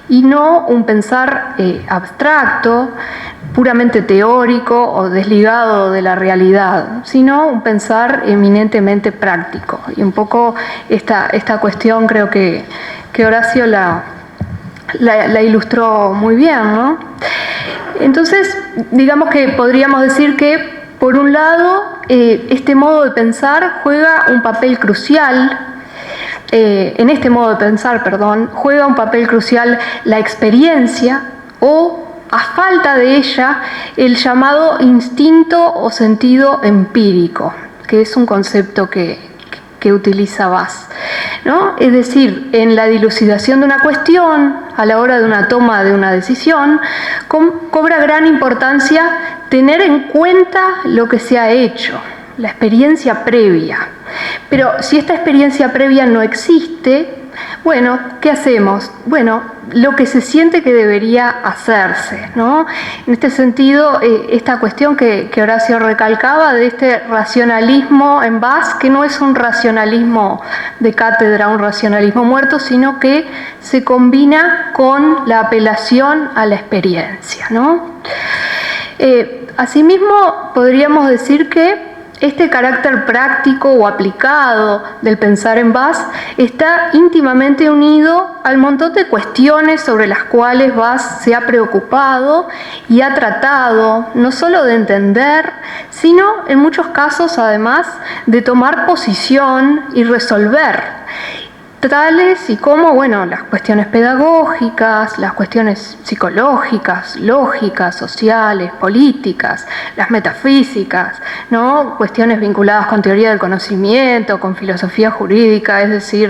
y no un pensar abstracto, puramente teórico o desligado de la realidad, sino un pensar eminentemente práctico. Y un poco esta cuestión creo que Horacio la ilustró muy bien, ¿no? Entonces, digamos que podríamos decir que, por un lado, este modo de pensar juega un papel crucial. En este modo de pensar, juega un papel crucial la experiencia o, a falta de ella, el llamado instinto o sentido empírico, que es un concepto que utiliza Bas, ¿no? Es decir, en la dilucidación de una cuestión, a la hora de una toma de una decisión, cobra gran importancia tener en cuenta lo que se ha hecho, la experiencia previa. Pero si esta experiencia previa no existe, bueno, ¿qué hacemos? Bueno, lo que se siente que debería hacerse, ¿no? En este sentido, esta cuestión que Horacio recalcaba de este racionalismo en Bas, que no es un racionalismo de cátedra, un racionalismo muerto, sino que se combina con la apelación a la experiencia, ¿no? Asimismo, podríamos decir que este carácter práctico o aplicado del pensar en Bas está íntimamente unido al montón de cuestiones sobre las cuales Bas se ha preocupado y ha tratado no solo de entender, sino en muchos casos además de tomar posición y resolver, tales y como, bueno, las cuestiones pedagógicas, las cuestiones psicológicas, lógicas, sociales, políticas, las metafísicas, ¿no? Cuestiones vinculadas con teoría del conocimiento, con filosofía jurídica, es decir,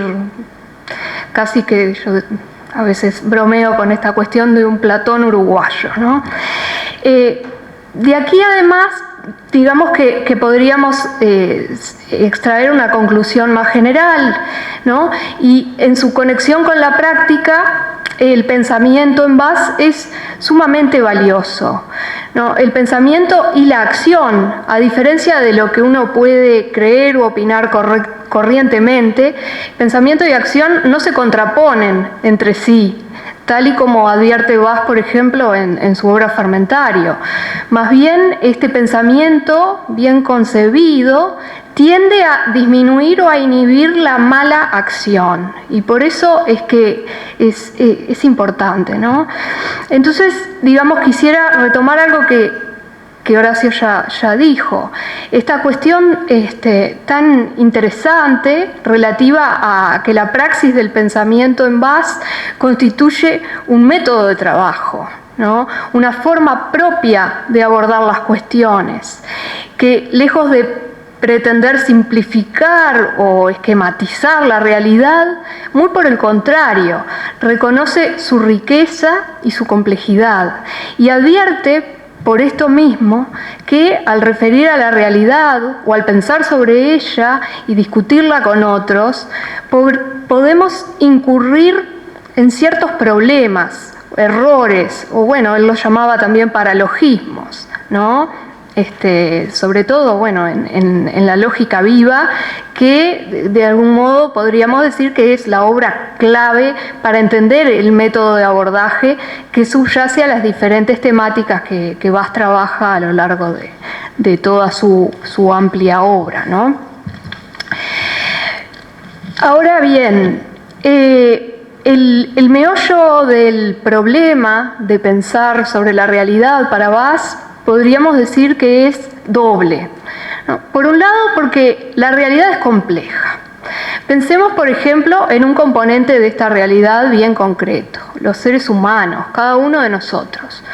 casi que yo a veces bromeo con esta cuestión de un Platón uruguayo, ¿no? De aquí además, digamos que podríamos extraer una conclusión más general, ¿no? Y en su conexión con la práctica, el pensamiento en Bas es sumamente valioso, ¿no? El pensamiento y la acción, a diferencia de lo que uno puede creer o opinar corrientemente, pensamiento y acción no se contraponen entre sí, tal y como advierte Bas, por ejemplo, en su obra Fermentario. Más bien, este pensamiento bien concebido tiende a disminuir o a inhibir la mala acción, y por eso es que es importante, ¿no? Entonces, digamos, quisiera retomar algo que Horacio ya dijo, esta cuestión tan interesante relativa a que la praxis del pensamiento en Bas constituye un método de trabajo, ¿no? Una forma propia de abordar las cuestiones, que lejos de pretender simplificar o esquematizar la realidad, muy por el contrario, reconoce su riqueza y su complejidad y advierte por esto mismo que al referir a la realidad o al pensar sobre ella y discutirla con otros, podemos incurrir en ciertos problemas, errores, o bueno, él los llamaba también paralogismos, ¿no? Sobre todo, bueno, en la lógica viva, que de algún modo podríamos decir que es la obra clave para entender el método de abordaje que subyace a las diferentes temáticas que Bas trabaja a lo largo de toda su amplia obra, ¿no? Ahora bien, el meollo del problema de pensar sobre la realidad para Bas podríamos decir que es doble, ¿no? Por un lado, porque la realidad es compleja. Pensemos, por ejemplo, en un componente de esta realidad bien concreto, los seres humanos, cada uno de nosotros.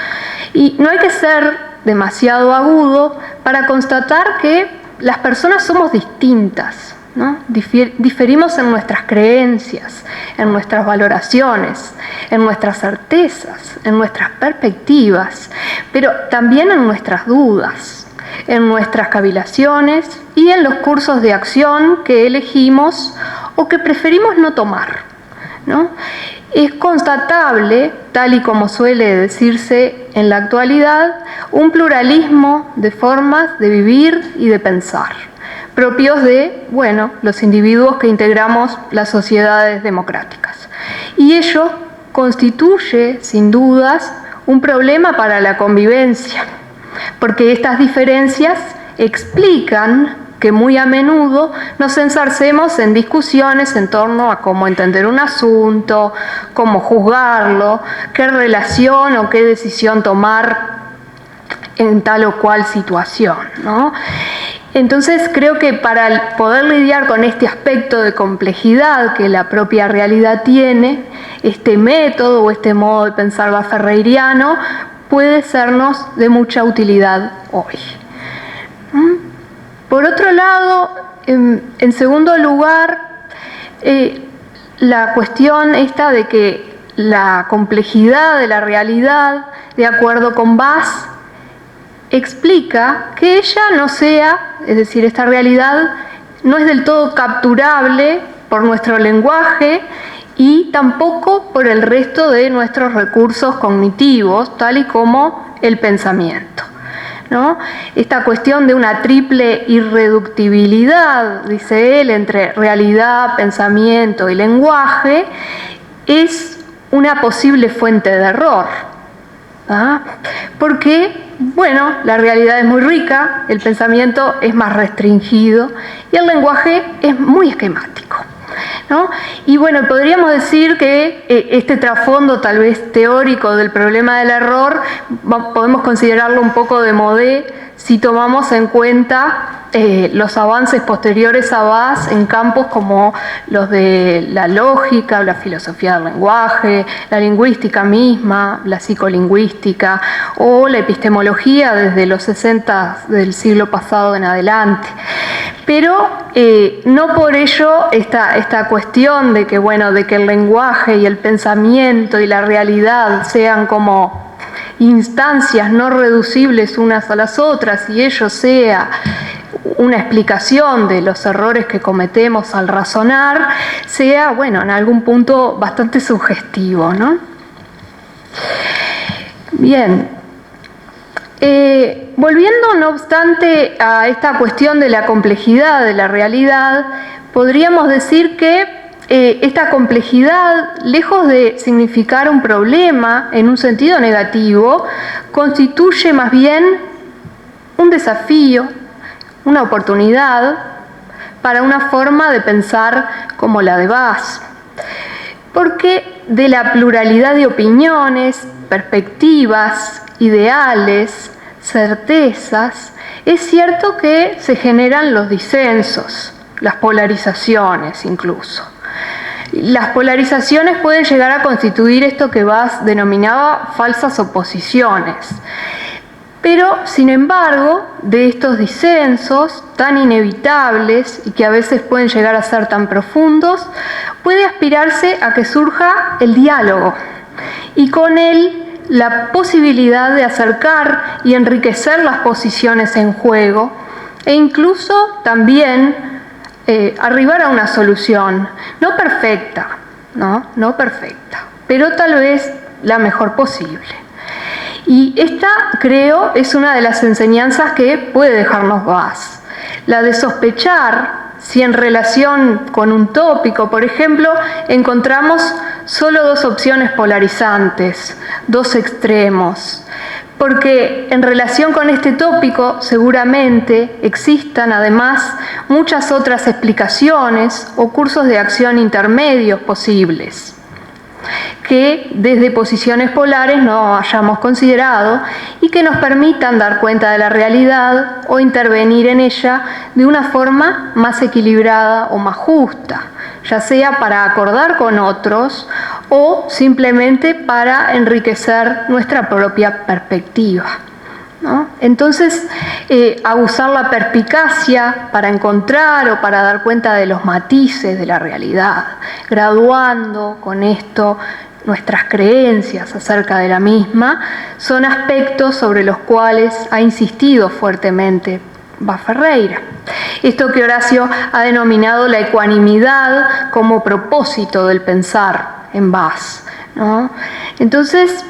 Y no hay que ser demasiado agudo para constatar que las personas somos distintas, ¿no? Diferimos en nuestras creencias, en nuestras valoraciones, en nuestras certezas, en nuestras perspectivas, pero también en nuestras dudas, en nuestras cavilaciones y en los cursos de acción que elegimos o que preferimos no tomar, ¿no? Es constatable, tal y como suele decirse en la actualidad, un pluralismo de formas de vivir y de pensar, propios de, bueno, los individuos que integramos las sociedades democráticas. Y ello constituye, sin dudas, un problema para la convivencia, porque estas diferencias explican que muy a menudo nos ensarcemos en discusiones en torno a cómo entender un asunto, cómo juzgarlo, qué relación o qué decisión tomar en tal o cual situación, ¿no? Entonces creo que para poder lidiar con este aspecto de complejidad que la propia realidad tiene, este método o este modo de pensar ferreiriano puede sernos de mucha utilidad hoy. Por otro lado, en segundo lugar, la cuestión esta de que la complejidad de la realidad, de acuerdo con Bas, explica que ella no sea, es decir, esta realidad no es del todo capturable por nuestro lenguaje y tampoco por el resto de nuestros recursos cognitivos, tal y como el pensamiento, ¿no? Esta cuestión de una triple irreductibilidad, dice él, entre realidad, pensamiento y lenguaje, es una posible fuente de error. Porque, bueno, la realidad es muy rica, el pensamiento es más restringido y el lenguaje es muy esquemático, ¿no? Y bueno, podríamos decir que este trasfondo tal vez teórico del problema del error podemos considerarlo un poco démodé si tomamos en cuenta los avances posteriores a Bas en campos como los de la lógica, la filosofía del lenguaje, la lingüística misma, la psicolingüística o la epistemología desde los 60 del siglo pasado en adelante. Pero no por ello esta cuestión de que, bueno, de que el lenguaje y el pensamiento y la realidad sean como instancias no reducibles unas a las otras y ello sea una explicación de los errores que cometemos al razonar, sea, bueno, en algún punto bastante sugestivo, ¿no? Bien. Volviendo, no obstante, a esta cuestión de la complejidad de la realidad, podríamos decir que esta complejidad, lejos de significar un problema en un sentido negativo, constituye más bien un desafío, una oportunidad para una forma de pensar como la de Bas. Porque de la pluralidad de opiniones, perspectivas, ideales, certezas, es cierto que se generan los disensos, las polarizaciones incluso. Las polarizaciones pueden llegar a constituir esto que Bas denominaba falsas oposiciones. Pero, sin embargo, de estos disensos tan inevitables y que a veces pueden llegar a ser tan profundos, puede aspirarse a que surja el diálogo y con él la posibilidad de acercar y enriquecer las posiciones en juego e incluso también arribar a una solución, no perfecta, no perfecta, pero tal vez la mejor posible. Y esta, creo, es una de las enseñanzas que puede dejarnos Vaz. La de sospechar si en relación con un tópico, por ejemplo, encontramos solo dos opciones polarizantes, dos extremos. Porque en relación con este tópico seguramente existan además muchas otras explicaciones o cursos de acción intermedios posibles que desde posiciones polares no hayamos considerado y que nos permitan dar cuenta de la realidad o intervenir en ella de una forma más equilibrada o más justa, ya sea para acordar con otros o simplemente para enriquecer nuestra propia perspectiva, ¿no? Entonces, abusar la perspicacia para encontrar o para dar cuenta de los matices de la realidad, graduando con esto nuestras creencias acerca de la misma, son aspectos sobre los cuales ha insistido fuertemente Vaz Ferreira. Esto que Horacio ha denominado la ecuanimidad como propósito del pensar en Vaz, ¿no? Entonces,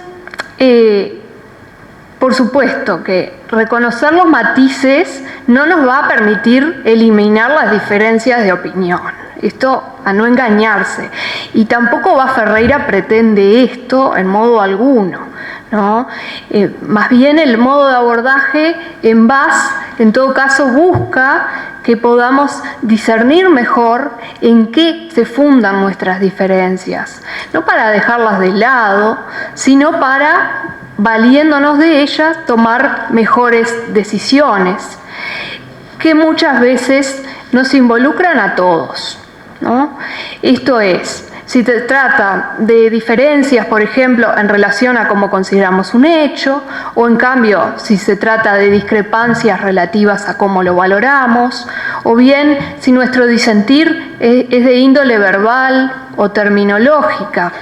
por supuesto que reconocer los matices no nos va a permitir eliminar las diferencias de opinión. Esto a no engañarse. Y tampoco Vaz Ferreira pretende esto en modo alguno, ¿no? Más bien el modo de abordaje en Vaz, en todo caso, busca que podamos discernir mejor en qué se fundan nuestras diferencias. No para dejarlas de lado, sino para, valiéndonos de ellas, tomar mejores decisiones, que muchas veces nos involucran a todos, ¿no? Esto es, si se trata de diferencias, por ejemplo, en relación a cómo consideramos un hecho, o en cambio, si se trata de discrepancias relativas a cómo lo valoramos, o bien si nuestro disentir es de índole verbal o terminológica,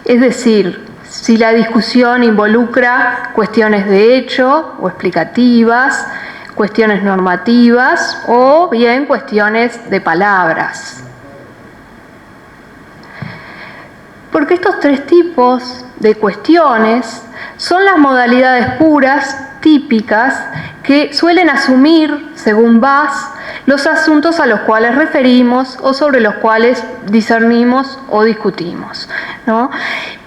es decir, si la discusión involucra cuestiones de hecho o explicativas, cuestiones normativas o bien cuestiones de palabras. Porque estos tres tipos de cuestiones son las modalidades puras, típicas, que suelen asumir, según Vaz, los asuntos a los cuales referimos o sobre los cuales discernimos o discutimos, ¿no?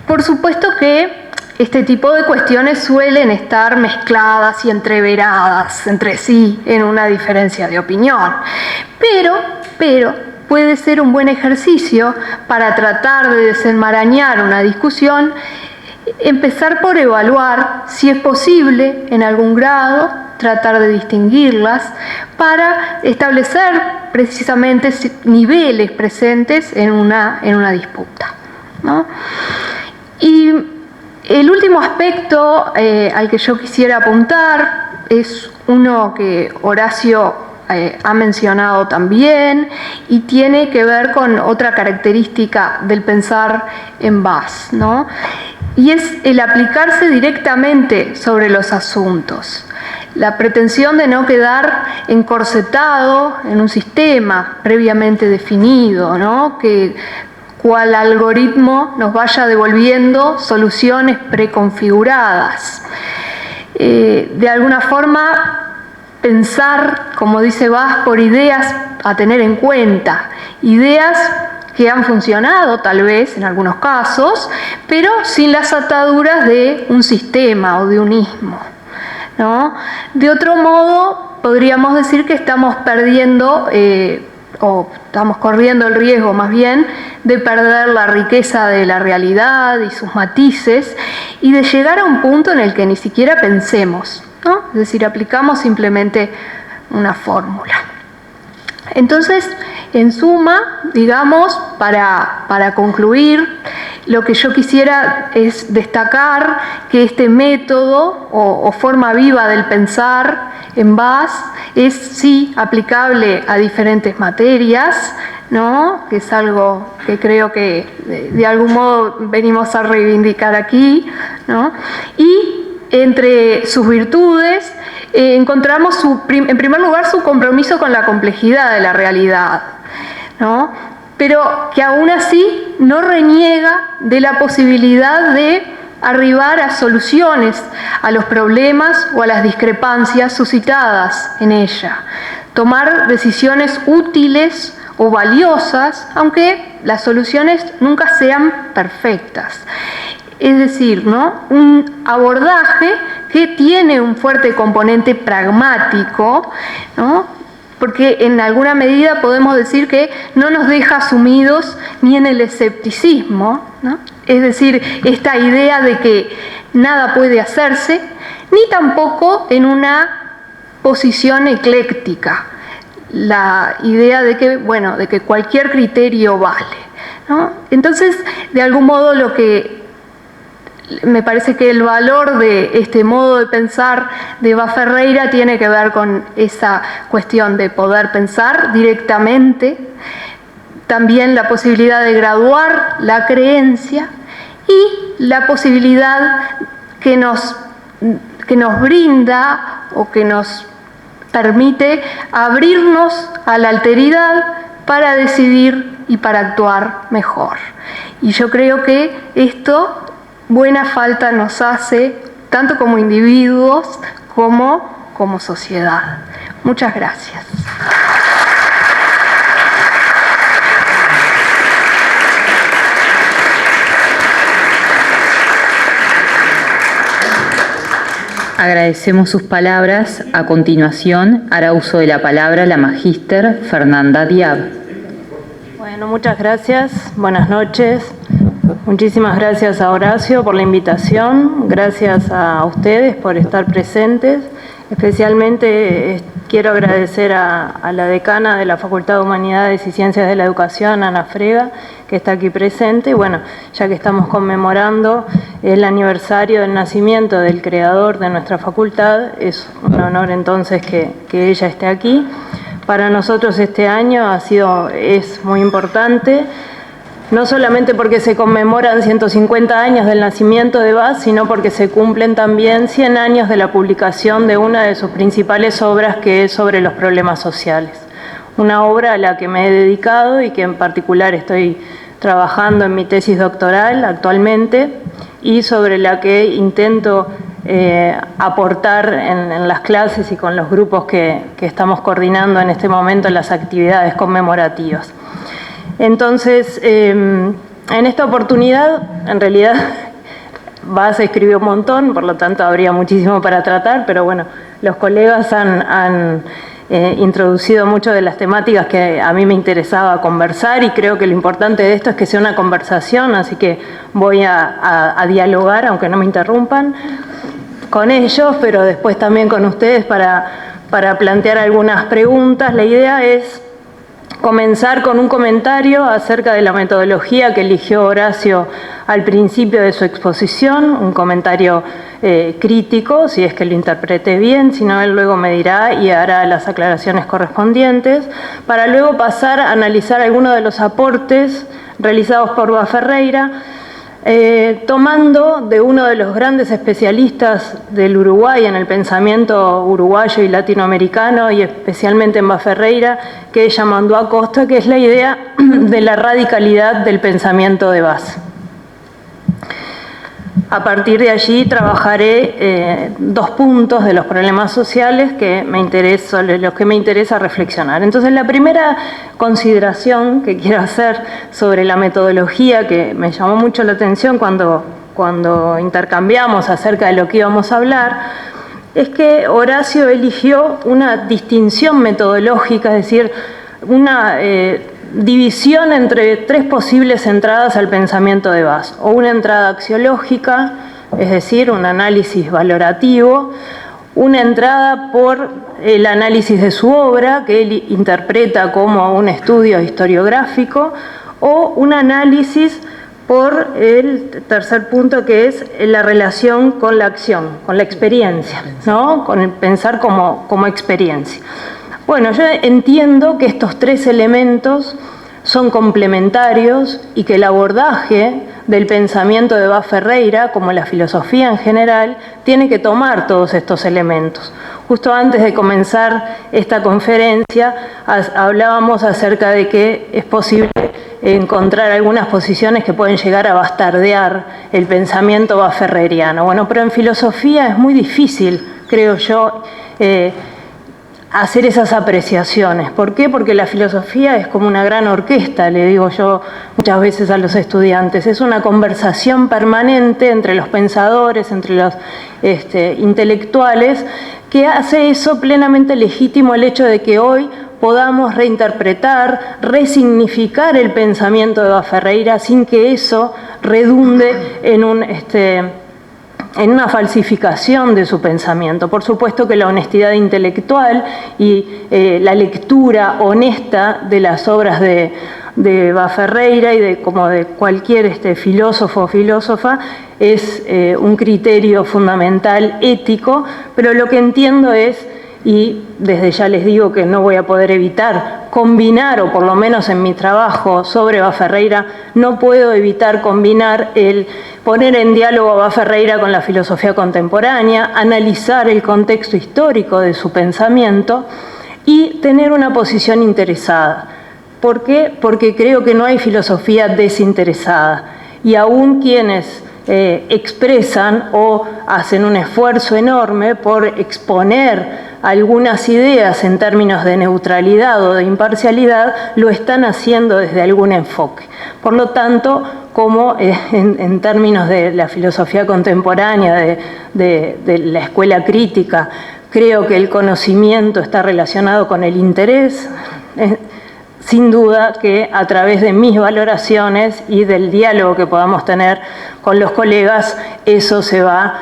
Por supuesto que este tipo de cuestiones suelen estar mezcladas y entreveradas entre sí en una diferencia de opinión, pero puede ser un buen ejercicio para tratar de desenmarañar una discusión, empezar por evaluar si es posible en algún grado tratar de distinguirlas para establecer precisamente niveles presentes en una disputa, ¿no? Y el último aspecto al que yo quisiera apuntar es uno que Horacio ha mencionado también y tiene que ver con otra característica del pensar en Vaz, ¿no? Y es el aplicarse directamente sobre los asuntos. La pretensión de no quedar encorsetado en un sistema previamente definido, ¿no? Que cual algoritmo nos vaya devolviendo soluciones preconfiguradas. De alguna forma, pensar, como dice Vaz, por ideas a tener en cuenta, ideas que han funcionado tal vez en algunos casos, pero sin las ataduras de un sistema o de un ismo, ¿no? De otro modo, podríamos decir que estamos perdiendo o estamos corriendo el riesgo más bien de perder la riqueza de la realidad y sus matices y de llegar a un punto en el que ni siquiera pensemos, ¿no? Es decir, aplicamos simplemente una fórmula. Entonces, en suma, digamos, para concluir, lo que yo quisiera es destacar que este método o forma viva del pensar en Bass es sí aplicable a diferentes materias, ¿no? Que es algo que creo que de algún modo venimos a reivindicar aquí, ¿no? Y entre sus virtudes encontramos en primer lugar su compromiso con la complejidad de la realidad, ¿no? Pero que aún así no reniega de la posibilidad de arribar a soluciones a los problemas o a las discrepancias suscitadas en ella, tomar decisiones útiles o valiosas, aunque las soluciones nunca sean perfectas. Es decir, ¿no? Un abordaje que tiene un fuerte componente pragmático, ¿no? Porque en alguna medida podemos decir que no nos deja sumidos ni en el escepticismo, ¿no? Es decir, esta idea de que nada puede hacerse, ni tampoco en una posición ecléctica, la idea de que, bueno, de que cualquier criterio vale, ¿no? Entonces, de algún modo lo que me parece que el valor de este modo de pensar de Bass Ferreira tiene que ver con esa cuestión de poder pensar directamente, también la posibilidad de graduar la creencia y la posibilidad que nos brinda o que nos permite abrirnos a la alteridad para decidir y para actuar mejor. Y yo creo que esto buena falta nos hace, tanto como individuos como sociedad. Muchas gracias. Agradecemos sus palabras. A continuación, hará uso de la palabra la magíster Fernanda Diab. Bueno, muchas gracias. Buenas noches. Muchísimas gracias a Horacio por la invitación, gracias a ustedes por estar presentes. Especialmente quiero agradecer a la decana de la Facultad de Humanidades y Ciencias de la Educación, Ana Frega, que está aquí presente. Bueno, ya que estamos conmemorando el aniversario del nacimiento del creador de nuestra facultad, es un honor entonces que ella esté aquí. Para nosotros este año es muy importante, no solamente porque se conmemoran 150 años del nacimiento de Bass, sino porque se cumplen también 100 años de la publicación de una de sus principales obras, que es sobre los problemas sociales. Una obra a la que me he dedicado y que en particular estoy trabajando en mi tesis doctoral actualmente y sobre la que intento aportar en las clases y con los grupos que estamos coordinando en este momento en las actividades conmemorativas. Entonces, en esta oportunidad, en realidad, Bass escribió un montón, por lo tanto habría muchísimo para tratar, pero bueno, los colegas han introducido muchas de las temáticas que a mí me interesaba conversar y creo que lo importante de esto es que sea una conversación, así que voy a dialogar, aunque no me interrumpan, con ellos, pero después también con ustedes para plantear algunas preguntas. La idea es comenzar con un comentario acerca de la metodología que eligió Horacio al principio de su exposición, un comentario crítico, si es que lo interpreté bien, si no él luego me dirá y hará las aclaraciones correspondientes, para luego pasar a analizar algunos de los aportes realizados por Bass Ferreira, tomando de uno de los grandes especialistas del Uruguay en el pensamiento uruguayo y latinoamericano, y especialmente en Bass Ferreira, que ella mandó a Costa, que es la idea de la radicalidad del pensamiento de Bass. A partir de allí trabajaré dos puntos de los problemas sociales sobre los que me interesa reflexionar. Entonces, la primera consideración que quiero hacer sobre la metodología, que me llamó mucho la atención cuando intercambiamos acerca de lo que íbamos a hablar, es que Horacio eligió una distinción metodológica, es decir, una división entre tres posibles entradas al pensamiento de Bass, o una entrada axiológica, es decir, un análisis valorativo, una entrada por el análisis de su obra, que él interpreta como un estudio historiográfico, o un análisis por el tercer punto, que es la relación con la acción, con la experiencia, ¿no? Con el pensar como experiencia. Bueno, yo entiendo que estos tres elementos son complementarios y que el abordaje del pensamiento de Bas Ferreira, como la filosofía en general, tiene que tomar todos estos elementos. Justo antes de comenzar esta conferencia hablábamos acerca de que es posible encontrar algunas posiciones que pueden llegar a bastardear el pensamiento basferreiriano. Bueno, pero en filosofía es muy difícil, creo yo, hacer esas apreciaciones. ¿Por qué? Porque la filosofía es como una gran orquesta, le digo yo muchas veces a los estudiantes. Es una conversación permanente entre los pensadores, entre los intelectuales, que hace eso plenamente legítimo el hecho de que hoy podamos reinterpretar, resignificar el pensamiento de Bas Ferreira sin que eso redunde en una falsificación de su pensamiento. Por supuesto que la honestidad intelectual y la lectura honesta de las obras de Bas Ferreira y como de cualquier filósofo o filósofa es un criterio fundamental ético, pero lo que entiendo es, y desde ya les digo que no voy a poder evitar combinar, o por lo menos en mi trabajo sobre Bas Ferreira, no puedo evitar combinar el poner en diálogo a Bas Ferreira con la filosofía contemporánea, analizar el contexto histórico de su pensamiento y tener una posición interesada. ¿Por qué? Porque creo que no hay filosofía desinteresada, y aún quienes expresan o hacen un esfuerzo enorme por exponer algunas ideas en términos de neutralidad o de imparcialidad, lo están haciendo desde algún enfoque. Por lo tanto, como en términos de la filosofía contemporánea, de la escuela crítica, creo que el conocimiento está relacionado con el interés. Sin duda que a través de mis valoraciones y del diálogo que podamos tener con los colegas, eso se va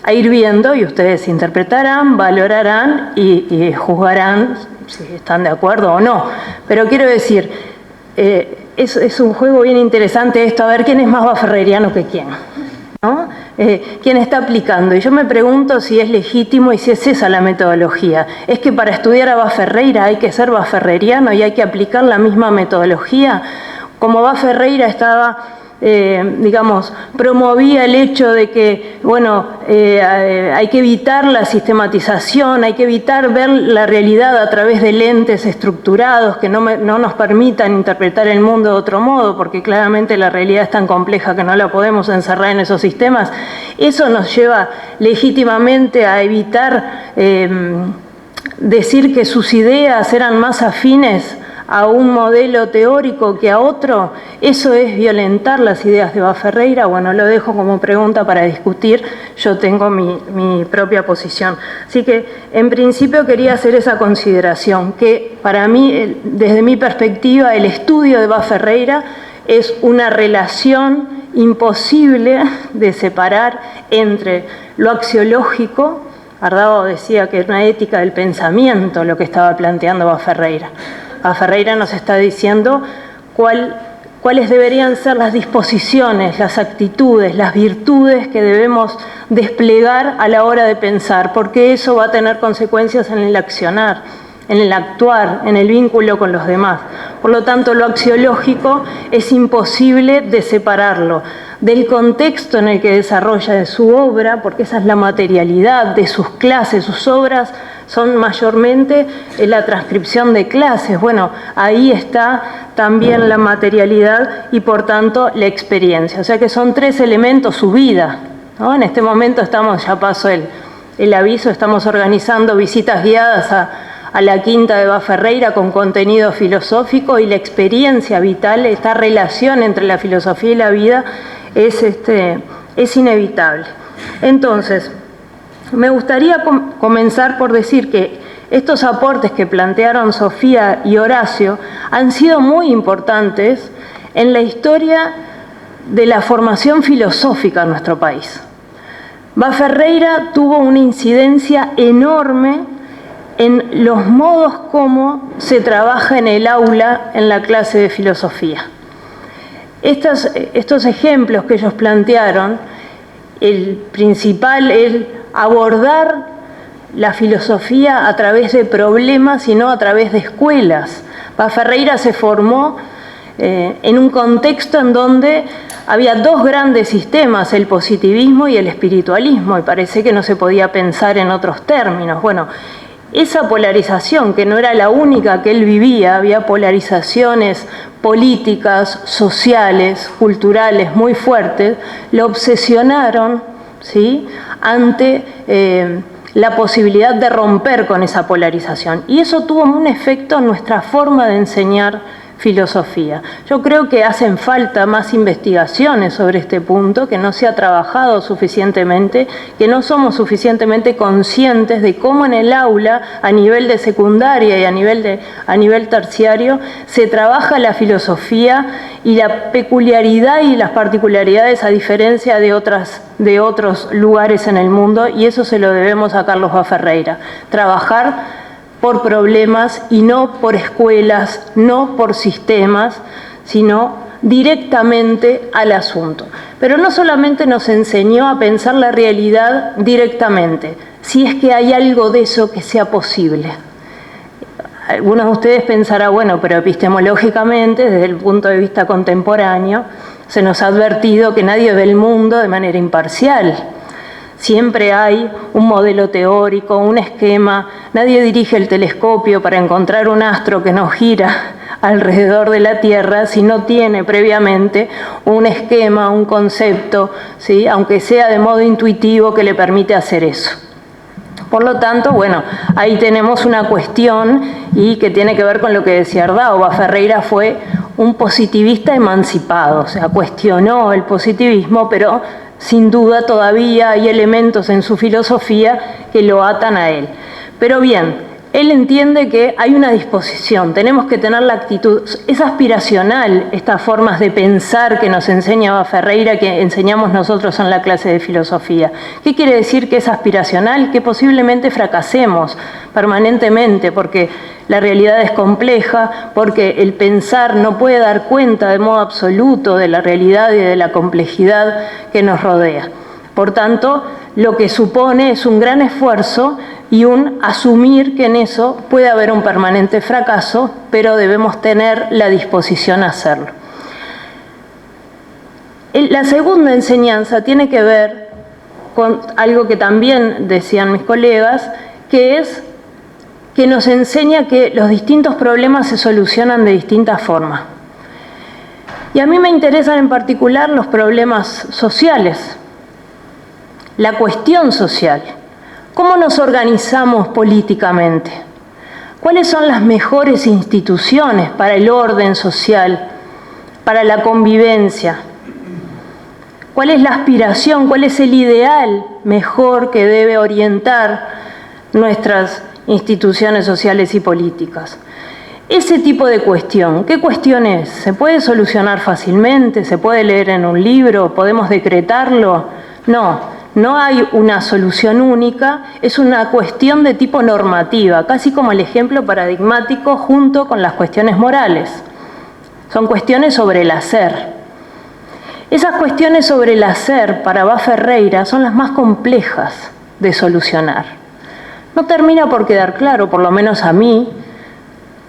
a ir viendo y ustedes interpretarán, valorarán y juzgarán si están de acuerdo o no. Pero quiero decir, es un juego bien interesante esto, a ver quién es más basferreiriano que quién, ¿no? ¿Quién está aplicando? Y yo me pregunto si es legítimo y si es esa la metodología. ¿Es que para estudiar a Bas Ferreira hay que ser basferreiriano y hay que aplicar la misma metodología? Como Bas Ferreira estaba, promovía el hecho de que, hay que evitar la sistematización, hay que evitar ver la realidad a través de lentes estructurados que no nos permitan interpretar el mundo de otro modo, porque claramente la realidad es tan compleja que no la podemos encerrar en esos sistemas. Eso nos lleva legítimamente a evitar decir que sus ideas eran más afines a un modelo teórico que a otro. ¿Eso es violentar las ideas de Bas Ferreira? Bueno, lo dejo como pregunta para discutir. Yo tengo mi propia posición. Así que, en principio, quería hacer esa consideración, que para mí, desde mi perspectiva, el estudio de Bas Ferreira es una relación imposible de separar entre lo axiológico. Ardao decía que era una ética del pensamiento lo que estaba planteando Bas Ferreira. Bas Ferreira nos está diciendo cuáles deberían ser las disposiciones, las actitudes, las virtudes que debemos desplegar a la hora de pensar, porque eso va a tener consecuencias en el accionar, en el actuar, en el vínculo con los demás. Por lo tanto, lo axiológico es imposible de separarlo del contexto en el que desarrolla su obra, porque esa es la materialidad de sus clases. Sus obras son mayormente la transcripción de clases. Bueno, ahí está también la materialidad y, por tanto, la experiencia. O sea que son tres elementos, su vida, ¿no? En este momento ya pasó el aviso, estamos organizando visitas guiadas a la quinta de Bas Ferreira con contenido filosófico, y la experiencia vital, esta relación entre la filosofía y la vida es inevitable. Entonces, me gustaría comenzar por decir que estos aportes que plantearon Sofía y Horacio han sido muy importantes en la historia de la formación filosófica en nuestro país. Bas Ferreira tuvo una incidencia enorme en los modos como se trabaja en el aula en la clase de filosofía. Estos ejemplos que ellos plantearon, el principal es abordar la filosofía a través de problemas y no a través de escuelas. Paz Ferreira se formó en un contexto en donde había dos grandes sistemas, el positivismo y el espiritualismo, y parece que no se podía pensar en otros términos. Bueno, esa polarización, que no era la única que él vivía, había polarizaciones políticas, sociales, culturales muy fuertes, lo obsesionaron, ¿sí?, ante la posibilidad de romper con esa polarización. Y eso tuvo un efecto en nuestra forma de enseñar filosofía. Yo creo que hacen falta más investigaciones sobre este punto, que no se ha trabajado suficientemente, que no somos suficientemente conscientes de cómo en el aula, a nivel de secundaria y a nivel terciario, se trabaja la filosofía y la peculiaridad y las particularidades a diferencia de otros lugares en el mundo, y eso se lo debemos a Carlos Bá Ferreira. Trabajar por problemas y no por escuelas, no por sistemas, sino directamente al asunto. Pero no solamente nos enseñó a pensar la realidad directamente, si es que hay algo de eso que sea posible. Algunos de ustedes pensarán, bueno, pero epistemológicamente, desde el punto de vista contemporáneo, se nos ha advertido que nadie ve el mundo de manera imparcial. Siempre hay un modelo teórico, un esquema. Nadie dirige el telescopio para encontrar un astro que no gira alrededor de la Tierra si no tiene previamente un esquema, un concepto, ¿sí?, aunque sea de modo intuitivo, que le permite hacer eso. Por lo tanto, bueno, ahí tenemos una cuestión y que tiene que ver con lo que decía Ardao. Bá Ferreira fue un positivista emancipado, o sea, cuestionó el positivismo, pero sin duda todavía hay elementos en su filosofía que lo atan a él. Pero bien, él entiende que hay una disposición, tenemos que tener la actitud, es aspiracional estas formas de pensar que nos enseña Bá Ferreira, que enseñamos nosotros en la clase de filosofía. ¿Qué quiere decir que es aspiracional? Que posiblemente fracasemos permanentemente, porque la realidad es compleja, porque el pensar no puede dar cuenta de modo absoluto de la realidad y de la complejidad que nos rodea. Por tanto, lo que supone es un gran esfuerzo y un asumir que en eso puede haber un permanente fracaso, pero debemos tener la disposición a hacerlo. La segunda enseñanza tiene que ver con algo que también decían mis colegas, que es que nos enseña que los distintos problemas se solucionan de distintas formas. Y a mí me interesan en particular los problemas sociales, la cuestión social. ¿Cómo nos organizamos políticamente? ¿Cuáles son las mejores instituciones para el orden social, para la convivencia? ¿Cuál es la aspiración, cuál es el ideal mejor que debe orientar nuestras instituciones sociales y políticas? Ese tipo de cuestión, ¿qué cuestión es? ¿Se puede solucionar fácilmente? ¿Se puede leer en un libro? ¿Podemos decretarlo? No hay una solución única, es una cuestión de tipo normativa, casi como el ejemplo paradigmático junto con las cuestiones morales. Son cuestiones sobre el hacer. Esas cuestiones sobre el hacer para Bá Ferreira son las más complejas de solucionar. No termina por quedar claro, por lo menos a mí,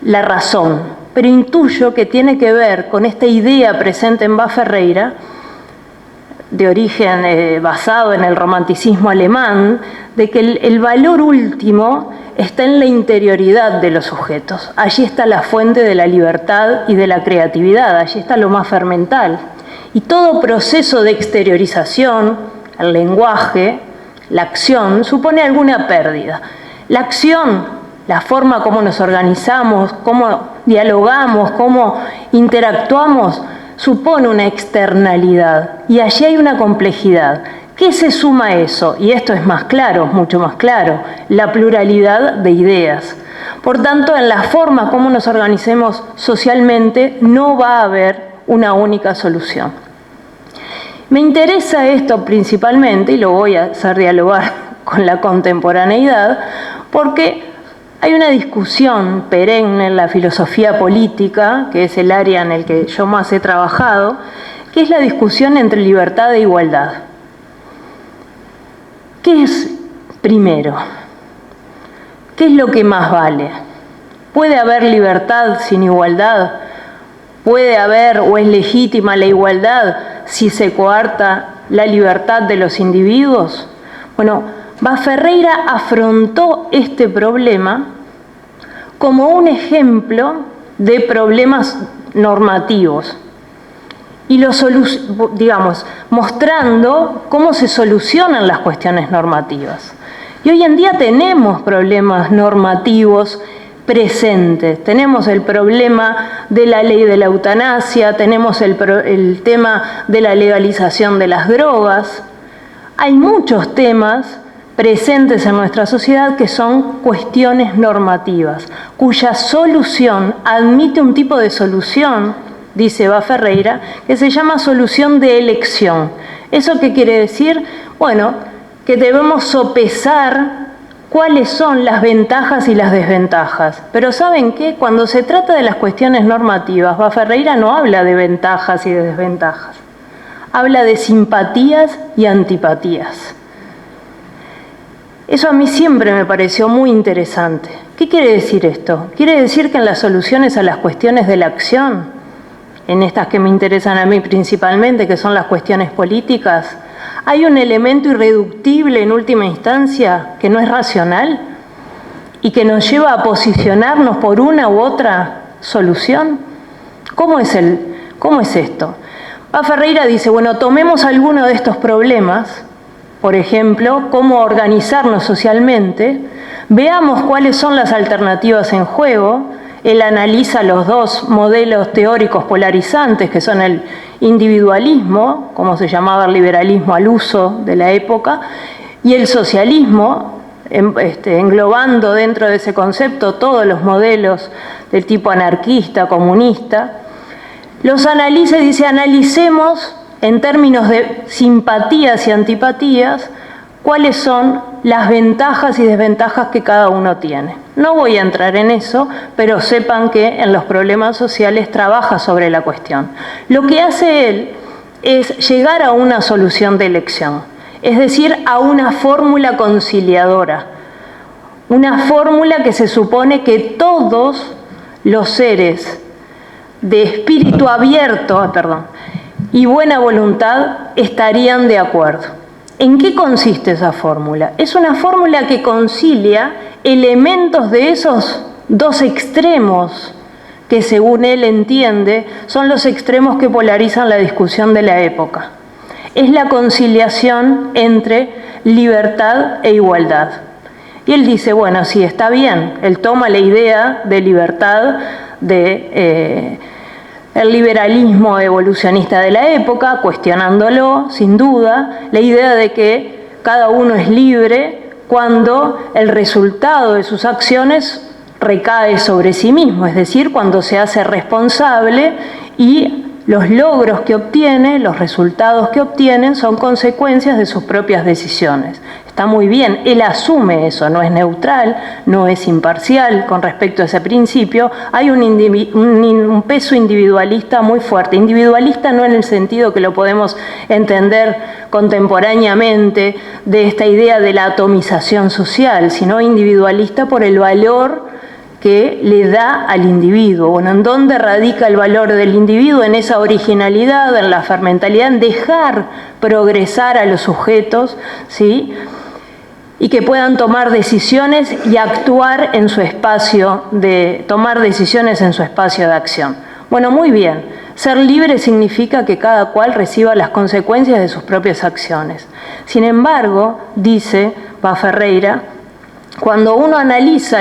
la razón, pero intuyo que tiene que ver con esta idea presente en Bá Ferreira, de origen basado en el romanticismo alemán, de que el valor último está en la interioridad de los sujetos. Allí está la fuente de la libertad y de la creatividad, allí está lo más fermental. Y todo proceso de exteriorización, el lenguaje, la acción, supone alguna pérdida. La acción, la forma como nos organizamos, cómo dialogamos, cómo interactuamos, supone una externalidad y allí hay una complejidad. ¿Qué se suma a eso? Y esto es más claro, mucho más claro, la pluralidad de ideas. Por tanto, en la forma como nos organicemos socialmente no va a haber una única solución. Me interesa esto principalmente, y lo voy a hacer dialogar con la contemporaneidad, porque Hay una discusión perenne en la filosofía política, que es el área en el que yo más he trabajado, que es la discusión entre libertad e igualdad. ¿Qué es primero? ¿Qué es lo que más vale? ¿Puede haber libertad sin igualdad? ¿Puede haber o es legítima la igualdad si se coarta la libertad de los individuos? Bueno, Baferreira afrontó este problema como un ejemplo de problemas normativos y mostrando cómo se solucionan las cuestiones normativas. Y hoy en día tenemos problemas normativos presentes. Tenemos el problema de la ley de la eutanasia, tenemos el tema de la legalización de las drogas. Hay muchos temas presentes en nuestra sociedad que son cuestiones normativas, cuya solución admite un tipo de solución, dice Baferreira, que se llama solución de elección. ¿Eso qué quiere decir? Bueno, que debemos sopesar cuáles son las ventajas y las desventajas. Pero ¿saben qué? Cuando se trata de las cuestiones normativas, Baferreira no habla de ventajas y de desventajas. Habla de simpatías y antipatías. Eso a mí siempre me pareció muy interesante. ¿Qué quiere decir esto? Quiere decir que en las soluciones a las cuestiones de la acción, en estas que me interesan a mí principalmente, que son las cuestiones políticas, hay un elemento irreductible en última instancia que no es racional y que nos lleva a posicionarnos por una u otra solución. ¿Cómo es esto? Baferreira dice, bueno, tomemos alguno de estos problemas, por ejemplo, cómo organizarnos socialmente, veamos cuáles son las alternativas en juego. Él analiza los dos modelos teóricos polarizantes, que son el individualismo, como se llamaba el liberalismo al uso de la época, y el socialismo, englobando dentro de ese concepto todos los modelos del tipo anarquista, comunista. Los analiza y dice, analicemos en términos de simpatías y antipatías, cuáles son las ventajas y desventajas que cada uno tiene. No voy a entrar en eso, pero sepan que en los problemas sociales trabaja sobre la cuestión. Lo que hace él es llegar a una solución de elección, es decir, a una fórmula conciliadora, una fórmula que se supone que todos los seres de espíritu abierto, y buena voluntad estarían de acuerdo. ¿En qué consiste esa fórmula? Es una fórmula que concilia elementos de esos dos extremos que, según él entiende, son los extremos que polarizan la discusión de la época. Es la conciliación entre libertad e igualdad. Y él dice, bueno, sí, está bien. Él toma la idea de libertad el liberalismo evolucionista de la época, cuestionándolo, sin duda, la idea de que cada uno es libre cuando el resultado de sus acciones recae sobre sí mismo, es decir, cuando se hace responsable y los logros que obtiene, los resultados que obtienen son consecuencias de sus propias decisiones. Está muy bien, él asume eso, no es neutral, no es imparcial con respecto a ese principio. Hay un peso individualista muy fuerte. Individualista no en el sentido que lo podemos entender contemporáneamente de esta idea de la atomización social, sino individualista por el valor que le da al individuo. Bueno, ¿en dónde radica el valor del individuo? En esa originalidad, en la fermentalidad, en dejar progresar a los sujetos, ¿sí? Y que puedan tomar decisiones y actuar en su espacio tomar decisiones en su espacio de acción. Bueno, muy bien. Ser libre significa que cada cual reciba las consecuencias de sus propias acciones. Sin embargo, dice Baferreira, cuando uno analiza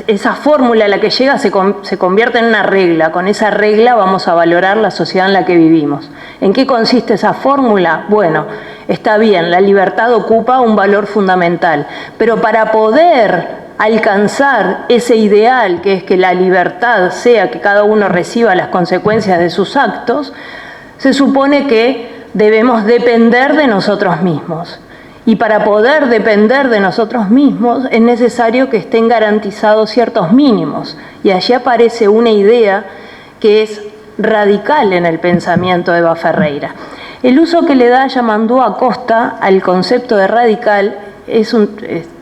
esa fórmula a la que llega, se convierte en una regla. Con esa regla vamos a valorar la sociedad en la que vivimos. ¿En qué consiste esa fórmula? Bueno, está bien, la libertad ocupa un valor fundamental, pero para poder alcanzar ese ideal, que es que la libertad sea que cada uno reciba las consecuencias de sus actos, se supone que debemos depender de nosotros mismos. Y para poder depender de nosotros mismos es necesario que estén garantizados ciertos mínimos. Y allí aparece una idea que es radical en el pensamiento de Eva Ferreira. El uso que le da Yamandú Acosta al concepto de radical es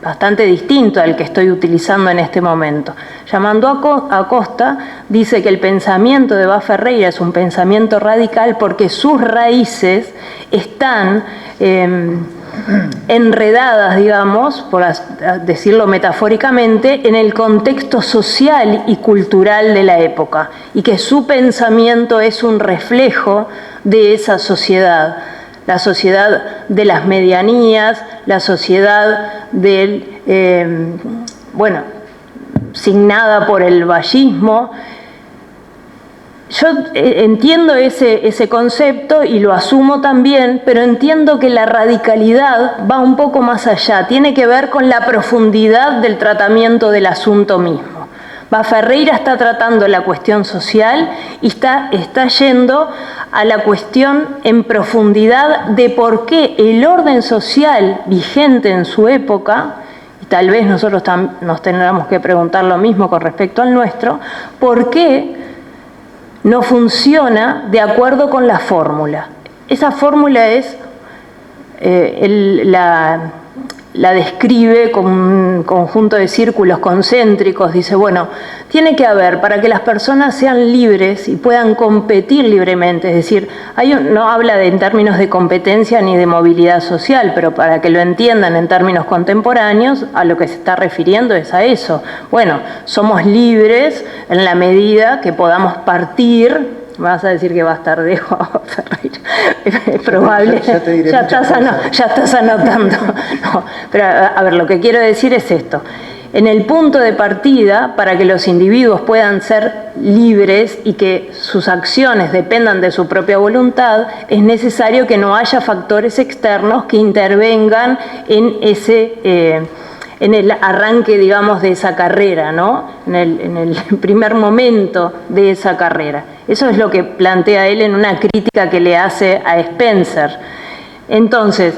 bastante distinto al que estoy utilizando en este momento. Yamandú Acosta dice que el pensamiento de Eva Ferreira es un pensamiento radical porque sus raíces están enredadas, digamos, por decirlo metafóricamente, en el contexto social y cultural de la época, y que su pensamiento es un reflejo de esa sociedad, la sociedad de las medianías, la sociedad signada por el vallismo. Yo entiendo ese concepto y lo asumo también, pero entiendo que la radicalidad va un poco más allá, tiene que ver con la profundidad del tratamiento del asunto mismo. Ferreira está tratando la cuestión social y está yendo a la cuestión en profundidad de por qué el orden social vigente en su época, y tal vez nosotros nos tendremos que preguntar lo mismo con respecto al nuestro, por qué no funciona de acuerdo con la fórmula. Esa fórmula es, la describe con un conjunto de círculos concéntricos. Dice, bueno, tiene que haber, para que las personas sean libres y puedan competir libremente, es decir, no habla en términos de competencia ni de movilidad social, pero para que lo entiendan en términos contemporáneos, a lo que se está refiriendo es a eso. Bueno, somos libres en la medida que podamos partir. Vas a decir que vas tardeo, Ferreira. Es probable. Ya estás anotando. No, pero a ver, lo que quiero decir es esto. En el punto de partida, para que los individuos puedan ser libres y que sus acciones dependan de su propia voluntad, es necesario que no haya factores externos que intervengan en en el arranque, digamos, de esa carrera, ¿no? En el primer momento de esa carrera. Eso es lo que plantea él en una crítica que le hace a Spencer. Entonces,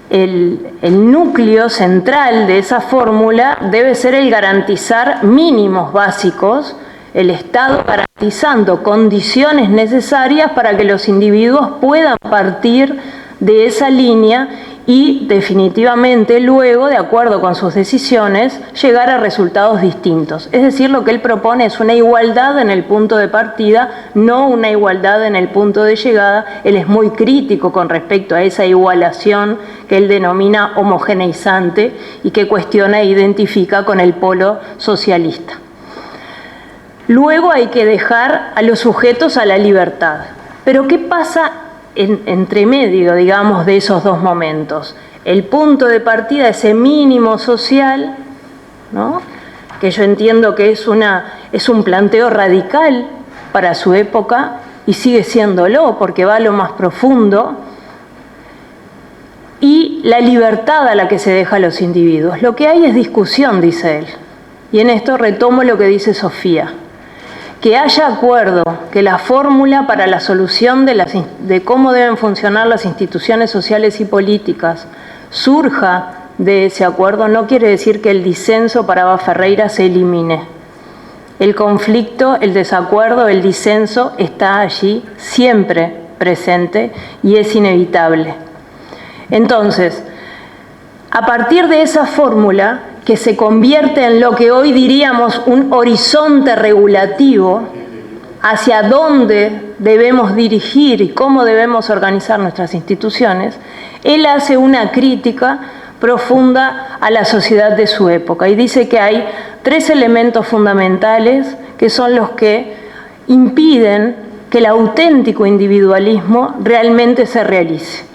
el núcleo central de esa fórmula debe ser el garantizar mínimos básicos, el Estado garantizando condiciones necesarias para que los individuos puedan partir de esa línea y definitivamente luego, de acuerdo con sus decisiones, llegar a resultados distintos. Es decir, lo que él propone es una igualdad en el punto de partida, no una igualdad en el punto de llegada. Él es muy crítico con respecto a esa igualación que él denomina homogeneizante y que cuestiona e identifica con el polo socialista. Luego hay que dejar a los sujetos a la libertad. Pero ¿qué pasa entre medio, digamos, de esos dos momentos? El punto de partida, ese mínimo social, ¿no?, que yo entiendo que es un planteo radical para su época y sigue siéndolo porque va a lo más profundo, y la libertad a la que se deja a los individuos. Lo que hay es discusión, dice él, y en esto retomo lo que dice Sofía. Que haya acuerdo, que la fórmula para la solución de cómo deben funcionar las instituciones sociales y políticas surja de ese acuerdo, no quiere decir que el disenso para Eva Ferreira se elimine. El conflicto, el desacuerdo, el disenso está allí siempre presente y es inevitable. Entonces, a partir de esa fórmula, que se convierte en lo que hoy diríamos un horizonte regulativo hacia dónde debemos dirigir y cómo debemos organizar nuestras instituciones, él hace una crítica profunda a la sociedad de su época y dice que hay tres elementos fundamentales que son los que impiden que el auténtico individualismo realmente se realice.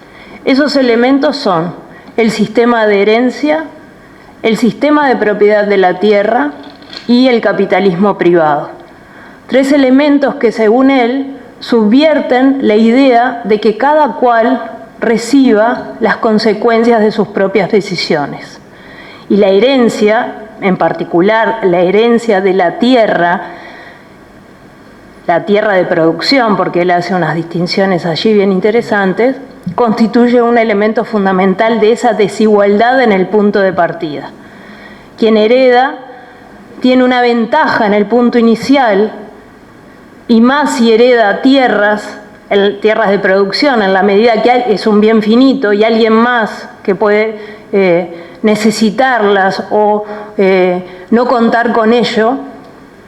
Esos elementos son el sistema de herencia, el sistema de propiedad de la tierra y el capitalismo privado. Tres elementos que, según él, subvierten la idea de que cada cual reciba las consecuencias de sus propias decisiones. Y la herencia, en particular la herencia de la tierra de producción, porque él hace unas distinciones allí bien interesantes, constituye un elemento fundamental de esa desigualdad en el punto de partida. Quien hereda tiene una ventaja en el punto inicial, y más si hereda tierras de producción, en la medida que es un bien finito y alguien más que puede necesitarlas o no contar con ello,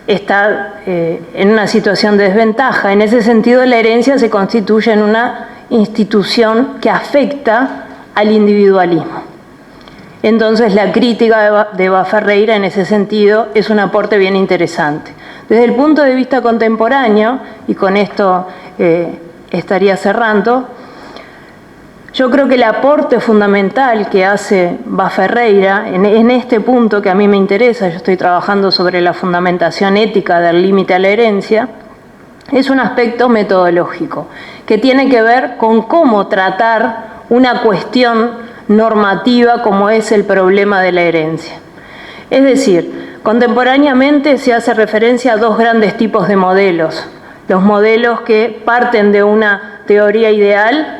está en una situación de desventaja. En ese sentido, la herencia se constituye en una institución que afecta al individualismo. Entonces, la crítica de Eva Ferreira en ese sentido es un aporte bien interesante. Desde el punto de vista contemporáneo, y con esto estaría cerrando, yo creo que el aporte fundamental que hace Eva Ferreira en este punto que a mí me interesa, yo estoy trabajando sobre la fundamentación ética del límite a la herencia, es un aspecto metodológico que tiene que ver con cómo tratar una cuestión normativa como es el problema de la herencia. Es decir, contemporáneamente se hace referencia a dos grandes tipos de modelos. Los modelos que parten de una teoría ideal,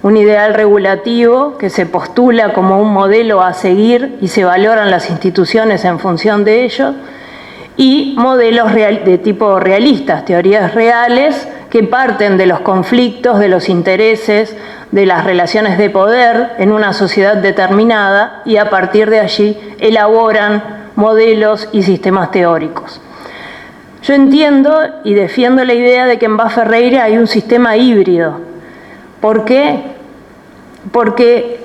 un ideal regulativo que se postula como un modelo a seguir y se valoran las instituciones en función de ello, y modelos de tipo realistas, teorías reales que parten de los conflictos, de los intereses, de las relaciones de poder en una sociedad determinada y a partir de allí elaboran modelos y sistemas teóricos. Yo entiendo y defiendo la idea de que en Eva Ferreira hay un sistema híbrido. ¿Por qué? Porque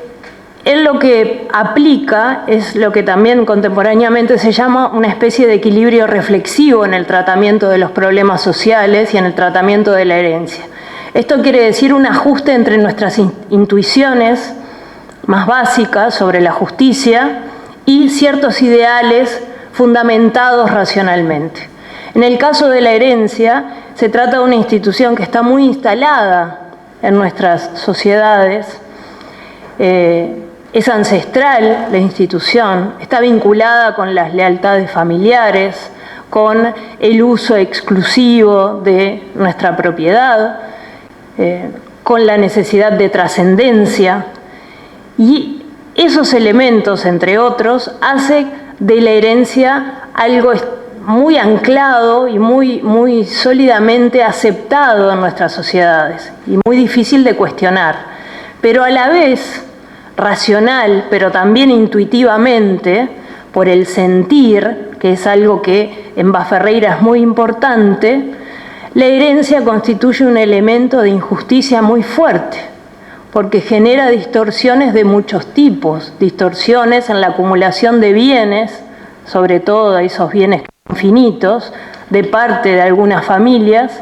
él lo que aplica es lo que también contemporáneamente se llama una especie de equilibrio reflexivo en el tratamiento de los problemas sociales y en el tratamiento de la herencia. Esto quiere decir un ajuste entre nuestras intuiciones más básicas sobre la justicia y ciertos ideales fundamentados racionalmente. En el caso de la herencia, se trata de una institución que está muy instalada en nuestras sociedades. Es ancestral la institución, está vinculada con las lealtades familiares, con el uso exclusivo de nuestra propiedad, con la necesidad de trascendencia, y esos elementos, entre otros, hacen de la herencia algo muy anclado y muy sólidamente aceptado en nuestras sociedades y muy difícil de cuestionar, pero a la vez racional, pero también intuitivamente, por el sentir, que es algo que en Eva Ferreira es muy importante. La herencia constituye un elemento de injusticia muy fuerte, porque genera distorsiones de muchos tipos, distorsiones en la acumulación de bienes, sobre todo esos bienes infinitos, de parte de algunas familias,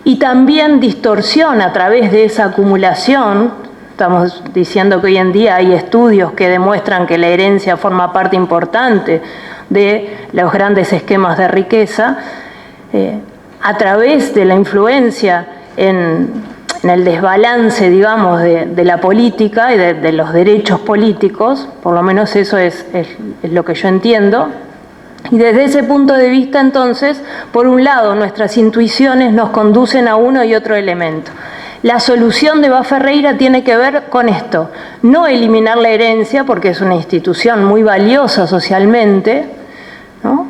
y también distorsión a través de esa acumulación. Estamos diciendo que hoy en día hay estudios que demuestran que la herencia forma parte importante de los grandes esquemas de riqueza, a través de la influencia en el desbalance, digamos, de la política y de los derechos políticos, por lo menos eso es lo que yo entiendo. Y desde ese punto de vista, entonces, por un lado, nuestras intuiciones nos conducen a uno y otro elemento. La solución de Eva Ferreira tiene que ver con esto, no eliminar la herencia, porque es una institución muy valiosa socialmente, ¿no?,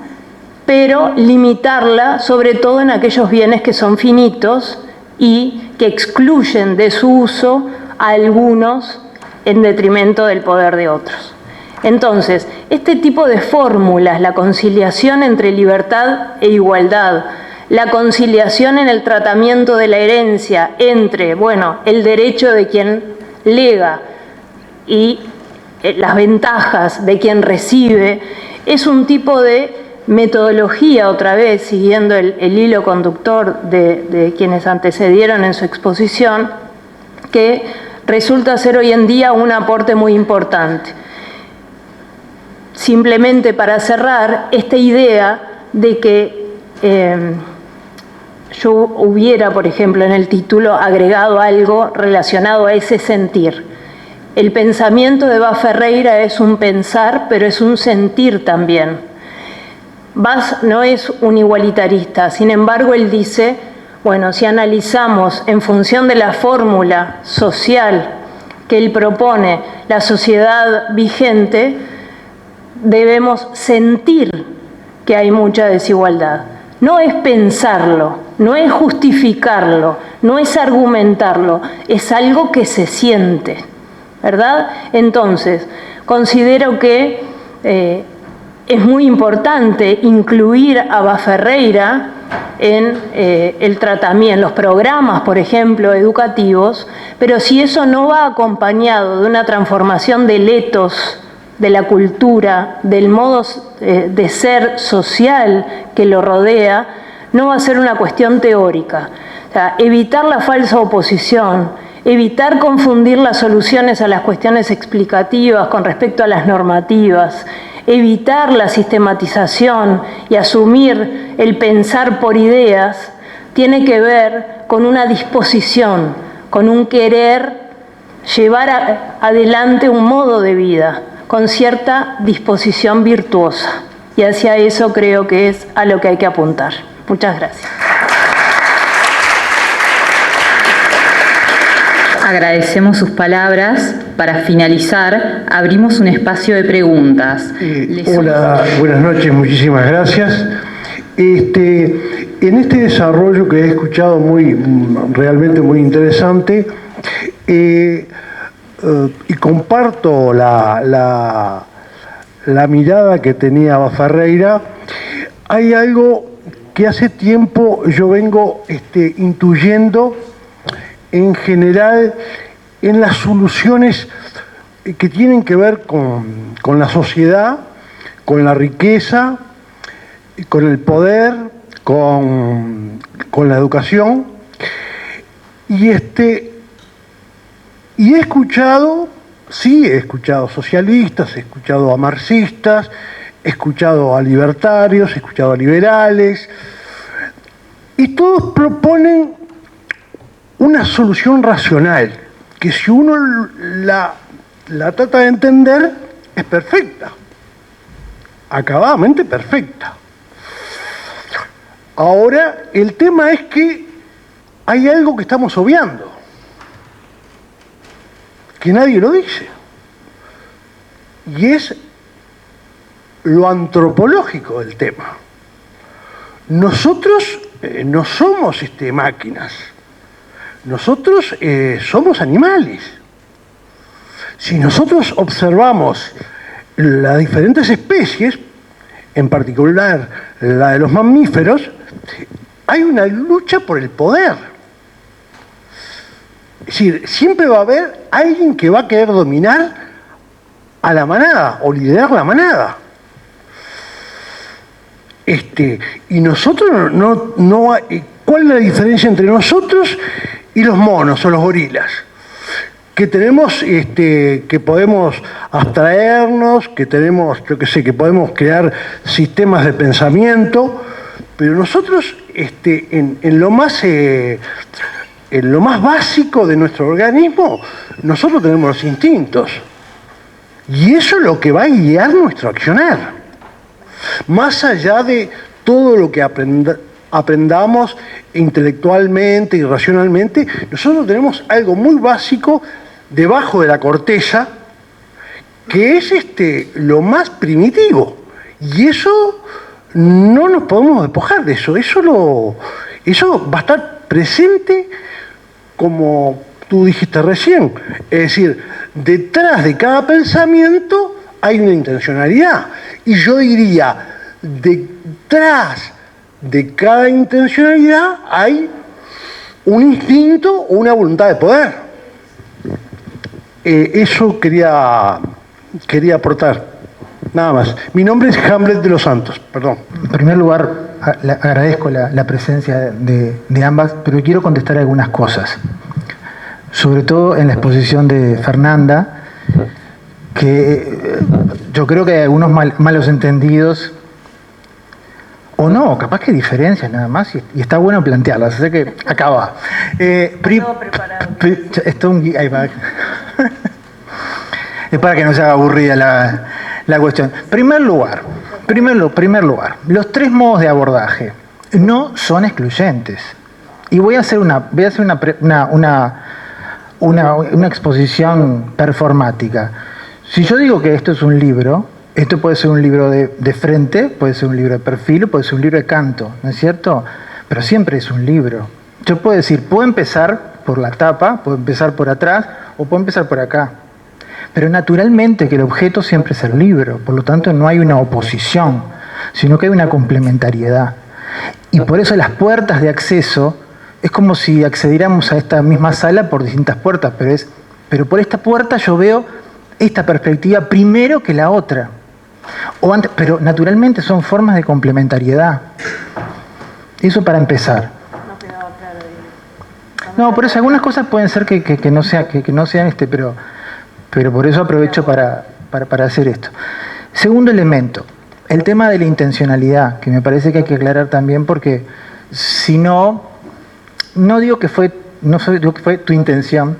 pero limitarla sobre todo en aquellos bienes que son finitos y que excluyen de su uso a algunos en detrimento del poder de otros. Entonces, este tipo de fórmulas, la conciliación entre libertad e igualdad, la conciliación en el tratamiento de la herencia entre, el derecho de quien lega y las ventajas de quien recibe, es un tipo de metodología, otra vez, siguiendo el hilo conductor de quienes antecedieron en su exposición, que resulta ser hoy en día un aporte muy importante. Simplemente para cerrar, esta idea de que yo hubiera, por ejemplo, en el título agregado algo relacionado a ese sentir. El pensamiento de Eva Ferreira es un pensar, pero es un sentir también. Bas no es un igualitarista, sin embargo, él dice, si analizamos en función de la fórmula social que él propone, la sociedad vigente, debemos sentir que hay mucha desigualdad. No es pensarlo, no es justificarlo, no es argumentarlo, es algo que se siente, ¿verdad? Entonces, considero que es muy importante incluir a Baferreira en el tratamiento, en los programas, por ejemplo, educativos, pero si eso no va acompañado de una transformación del ethos, de la cultura, del modo de ser social que lo rodea, no va a ser una cuestión teórica. O sea, evitar la falsa oposición, evitar confundir las soluciones a las cuestiones explicativas con respecto a las normativas, evitar la sistematización y asumir el pensar por ideas, tiene que ver con una disposición, con un querer llevar adelante un modo de vida, con cierta disposición virtuosa. Y hacia eso creo que es a lo que hay que apuntar. Muchas gracias. Agradecemos sus palabras. Para finalizar, abrimos un espacio de preguntas. Hola, buenas noches, muchísimas gracias. En este desarrollo que he escuchado realmente muy interesante, y comparto la mirada que tenía Baferreira, hay algo que hace tiempo yo vengo intuyendo en general en las soluciones que tienen que ver con la sociedad, con la riqueza, con el poder, con la educación. Y he escuchado socialistas, he escuchado a marxistas, he escuchado a libertarios, he escuchado a liberales, y todos proponen una solución racional, que si uno la trata de entender, es perfecta, acabadamente perfecta. Ahora, el tema es que hay algo que estamos obviando, que nadie lo dice, y es lo antropológico del tema. Nosotros no somos máquinas, nosotros somos animales. Si nosotros observamos las diferentes especies, en particular la de los mamíferos, hay una lucha por el poder. Es decir, siempre va a haber alguien que va a querer dominar a la manada o liderar la manada. Y nosotros no hay, ¿cuál es la diferencia entre nosotros y los monos o los gorilas? Que tenemos, que podemos abstraernos, que tenemos, yo qué sé, que podemos crear sistemas de pensamiento, pero nosotros, en lo más básico de nuestro organismo, nosotros tenemos los instintos. Y eso es lo que va a guiar nuestro accionar. Más allá de todo lo que aprendamos intelectualmente y racionalmente, nosotros tenemos algo muy básico debajo de la corteza, que es lo más primitivo. Y eso no nos podemos despojar de eso. Eso va a estar presente, como tú dijiste recién. Es decir, detrás de cada pensamiento hay una intencionalidad. Y yo diría, detrás de cada intencionalidad hay un instinto o una voluntad de poder. Eso quería aportar. Nada más. Mi nombre es Hamlet de los Santos, perdón. En primer lugar, agradezco la presencia de ambas, pero quiero contestar algunas cosas. Sobre todo en la exposición de Fernanda, que yo creo que hay algunos malos entendidos, o no, capaz que diferencias nada más, y está bueno plantearlas, así que acaba. Ahí va. Es para que no se haga aburrida la cuestión. Primer lugar, los tres modos de abordaje no son excluyentes. Y voy a hacer una una exposición performática. Si yo digo que esto es un libro, esto puede ser un libro de frente, puede ser un libro de perfil, puede ser un libro de canto, ¿no es cierto? Pero siempre es un libro. Yo puedo decir, puedo empezar por la tapa, puedo empezar por atrás o puedo empezar por acá. Pero naturalmente que el objeto siempre es el libro, por lo tanto no hay una oposición, sino que hay una complementariedad. Y por eso las puertas de acceso es como si accediéramos a esta misma sala por distintas puertas, pero por esta puerta yo veo esta perspectiva primero que la otra. Pero naturalmente son formas de complementariedad. Eso para empezar. No, por eso algunas cosas pueden ser que no sean pero por eso aprovecho para hacer esto. Segundo elemento, el tema de la intencionalidad, que me parece que hay que aclarar también porque si no digo que fue tu intención,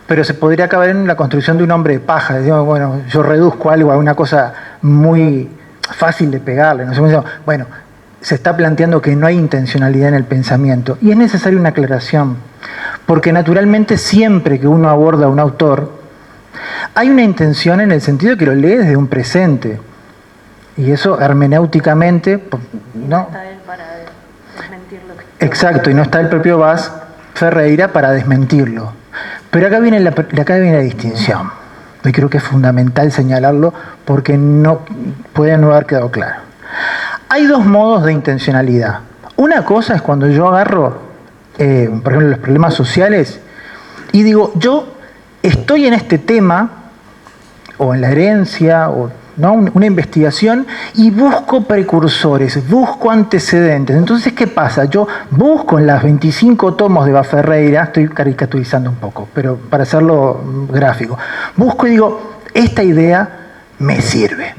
pero se podría acabar en la construcción de un hombre de paja. Decimos, bueno, yo reduzco algo a una cosa muy fácil de pegarle. No sé, bueno, se está planteando que no hay intencionalidad en el pensamiento. Y es necesaria una aclaración, porque naturalmente siempre que uno aborda a un autor, hay una intención en el sentido que lo lee desde un presente. Y eso hermenéuticamente, ¿no? Está él para desmentir lo que... Exacto, y no está el propio Vaz Ferreira para desmentirlo. Pero acá viene la distinción. Y creo que es fundamental señalarlo porque no puede no haber quedado claro. Hay dos modos de intencionalidad. Una cosa es cuando yo agarro, por ejemplo, los problemas sociales y digo, yo estoy en este tema, o en la herencia, o ¿no? Una investigación y busco precursores, busco antecedentes. Entonces, ¿qué pasa? Yo busco en las 25 tomos de Vaz Ferreira, estoy caricaturizando un poco, pero para hacerlo gráfico, busco y digo, esta idea me sirve,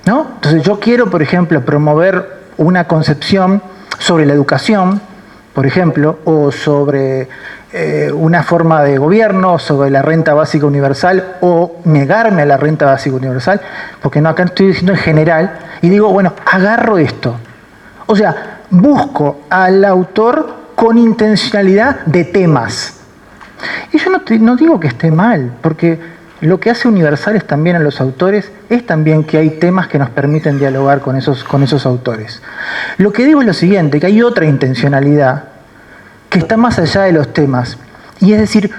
¿no? Entonces yo quiero, por ejemplo, promover una concepción sobre la educación, por ejemplo, o sobre una forma de gobierno, sobre la renta básica universal, o negarme a la renta básica universal, porque no, acá estoy diciendo en general, y digo, bueno, agarro esto. O sea, busco al autor con intencionalidad de temas. Y yo no digo que esté mal, porque lo que hace universales también a los autores es también que hay temas que nos permiten dialogar con esos autores. Lo que digo es lo siguiente, que hay otra intencionalidad que está más allá de los temas. Y es decir,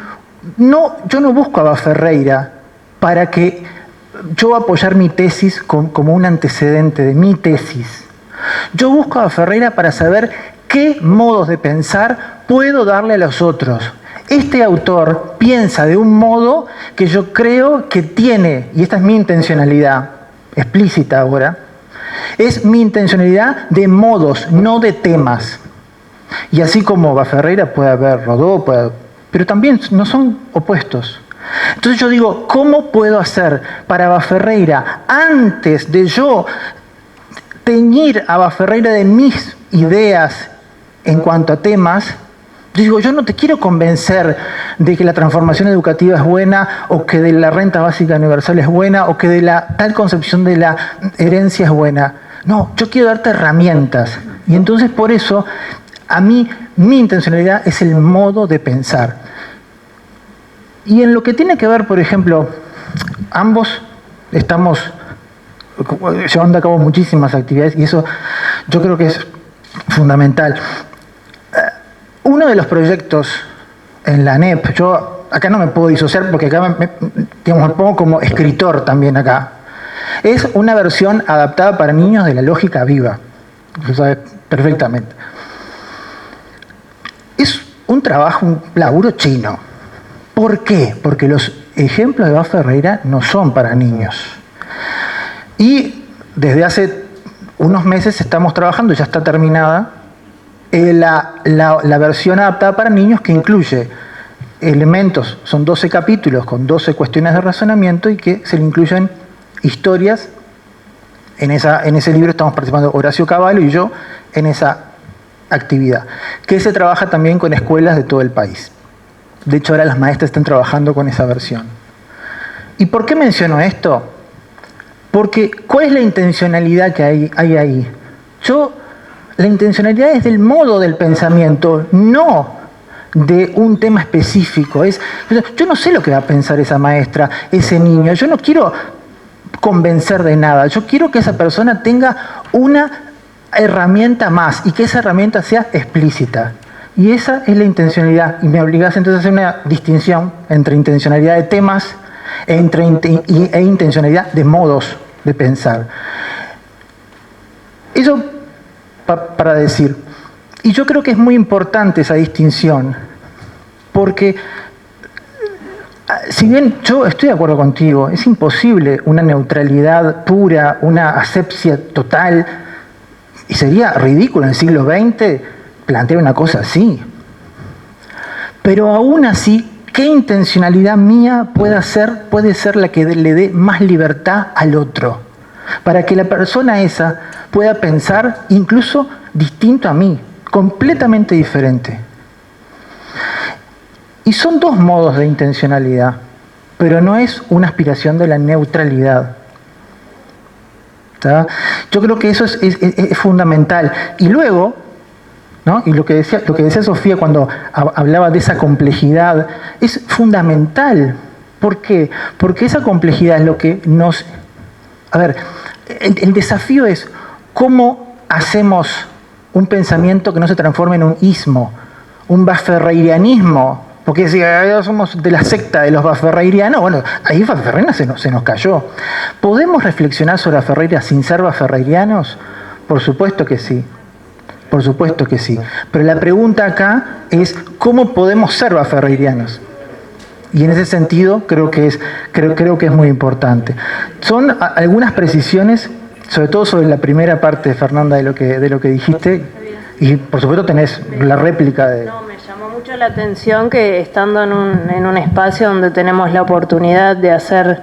yo no busco a Vaz Ferreira para que yo apoyar mi tesis como un antecedente de mi tesis. Yo busco a Vaz Ferreira para saber qué modos de pensar puedo darle a los otros. Este autor piensa de un modo que yo creo que tiene, y esta es mi intencionalidad explícita ahora, es mi intencionalidad de modos, no de temas. Y así como Vaz Ferreira puede haber Rodó, pero también no son opuestos. Entonces yo digo, ¿cómo puedo hacer para Vaz Ferreira, antes de yo teñir a Vaz Ferreira de mis ideas en cuanto a temas? Yo digo, yo no te quiero convencer de que la transformación educativa es buena, o que de la renta básica universal es buena, o que de la tal concepción de la herencia es buena. No, yo quiero darte herramientas. Y entonces por eso, a mí, mi intencionalidad es el modo de pensar. Y en lo que tiene que ver, por ejemplo, ambos estamos llevando a cabo muchísimas actividades y eso yo creo que es fundamental. Uno de los proyectos en la ANEP, yo acá no me puedo disociar porque acá me pongo como escritor también acá, es una versión adaptada para niños de la lógica viva. Lo sabes perfectamente. Es un trabajo, un laburo chino. ¿Por qué? Porque los ejemplos de Vaz Ferreira no son para niños. Y desde hace unos meses estamos trabajando, ya está terminada, la versión adaptada para niños que incluye elementos, son 12 capítulos con 12 cuestiones de razonamiento y que se le incluyen historias. En ese libro estamos participando Horacio Cavallo y yo en esa actividad, que se trabaja también con escuelas de todo el país. De hecho, ahora las maestras están trabajando con esa versión. ¿Y por qué menciono esto? Porque, ¿cuál es la intencionalidad que hay ahí? La intencionalidad es del modo del pensamiento, no de un tema específico. Yo no sé lo que va a pensar esa maestra, ese niño. Yo no quiero convencer de nada. Yo quiero que esa persona tenga una herramienta más y que esa herramienta sea explícita. Y esa es la intencionalidad. Y me obligas entonces a hacer una distinción entre intencionalidad de temas e intencionalidad de modos de pensar. Eso para decir. Y yo creo que es muy importante esa distinción, porque si bien yo estoy de acuerdo contigo, es imposible una neutralidad pura, una asepsia total, y sería ridículo en el siglo XX plantear una cosa así. Pero aún así, ¿qué intencionalidad mía puede ser la que le dé más libertad al otro? Para que la persona esa pueda pensar incluso distinto a mí, completamente diferente. Y son dos modos de intencionalidad, pero no es una aspiración de la neutralidad. ¿Tá? Yo creo que eso es fundamental. Y luego, ¿no? Y lo que decía Sofía cuando hablaba de esa complejidad, es fundamental. ¿Por qué? Porque esa complejidad es lo que nos... A ver, el desafío es cómo hacemos un pensamiento que no se transforme en un ismo, un bafferreirianismo, porque si somos de la secta de los bafferreirianos, bueno, ahí Ferreira se nos cayó. ¿Podemos reflexionar sobre Ferreira sin ser bafferreirianos? Por supuesto que sí. Por supuesto que sí. Pero la pregunta acá es ¿cómo podemos ser bafferreirianos? Y en ese sentido creo que es muy importante. Son algunas precisiones, sobre todo sobre la primera parte, Fernanda, de lo que dijiste, y por supuesto tenés la réplica de... No, me llamó mucho la atención que estando en un espacio donde tenemos la oportunidad de hacer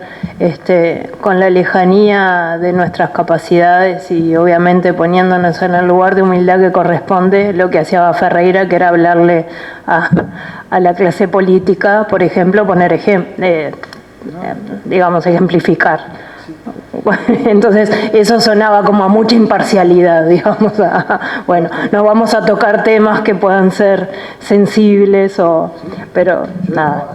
con la lejanía de nuestras capacidades y obviamente poniéndonos en el lugar de humildad que corresponde, lo que hacía Ferreira, que era hablarle a la clase política, por ejemplo, ejemplificar. Entonces eso sonaba como a mucha imparcialidad, digamos. Bueno, no vamos a tocar temas que puedan ser sensibles, pero nada.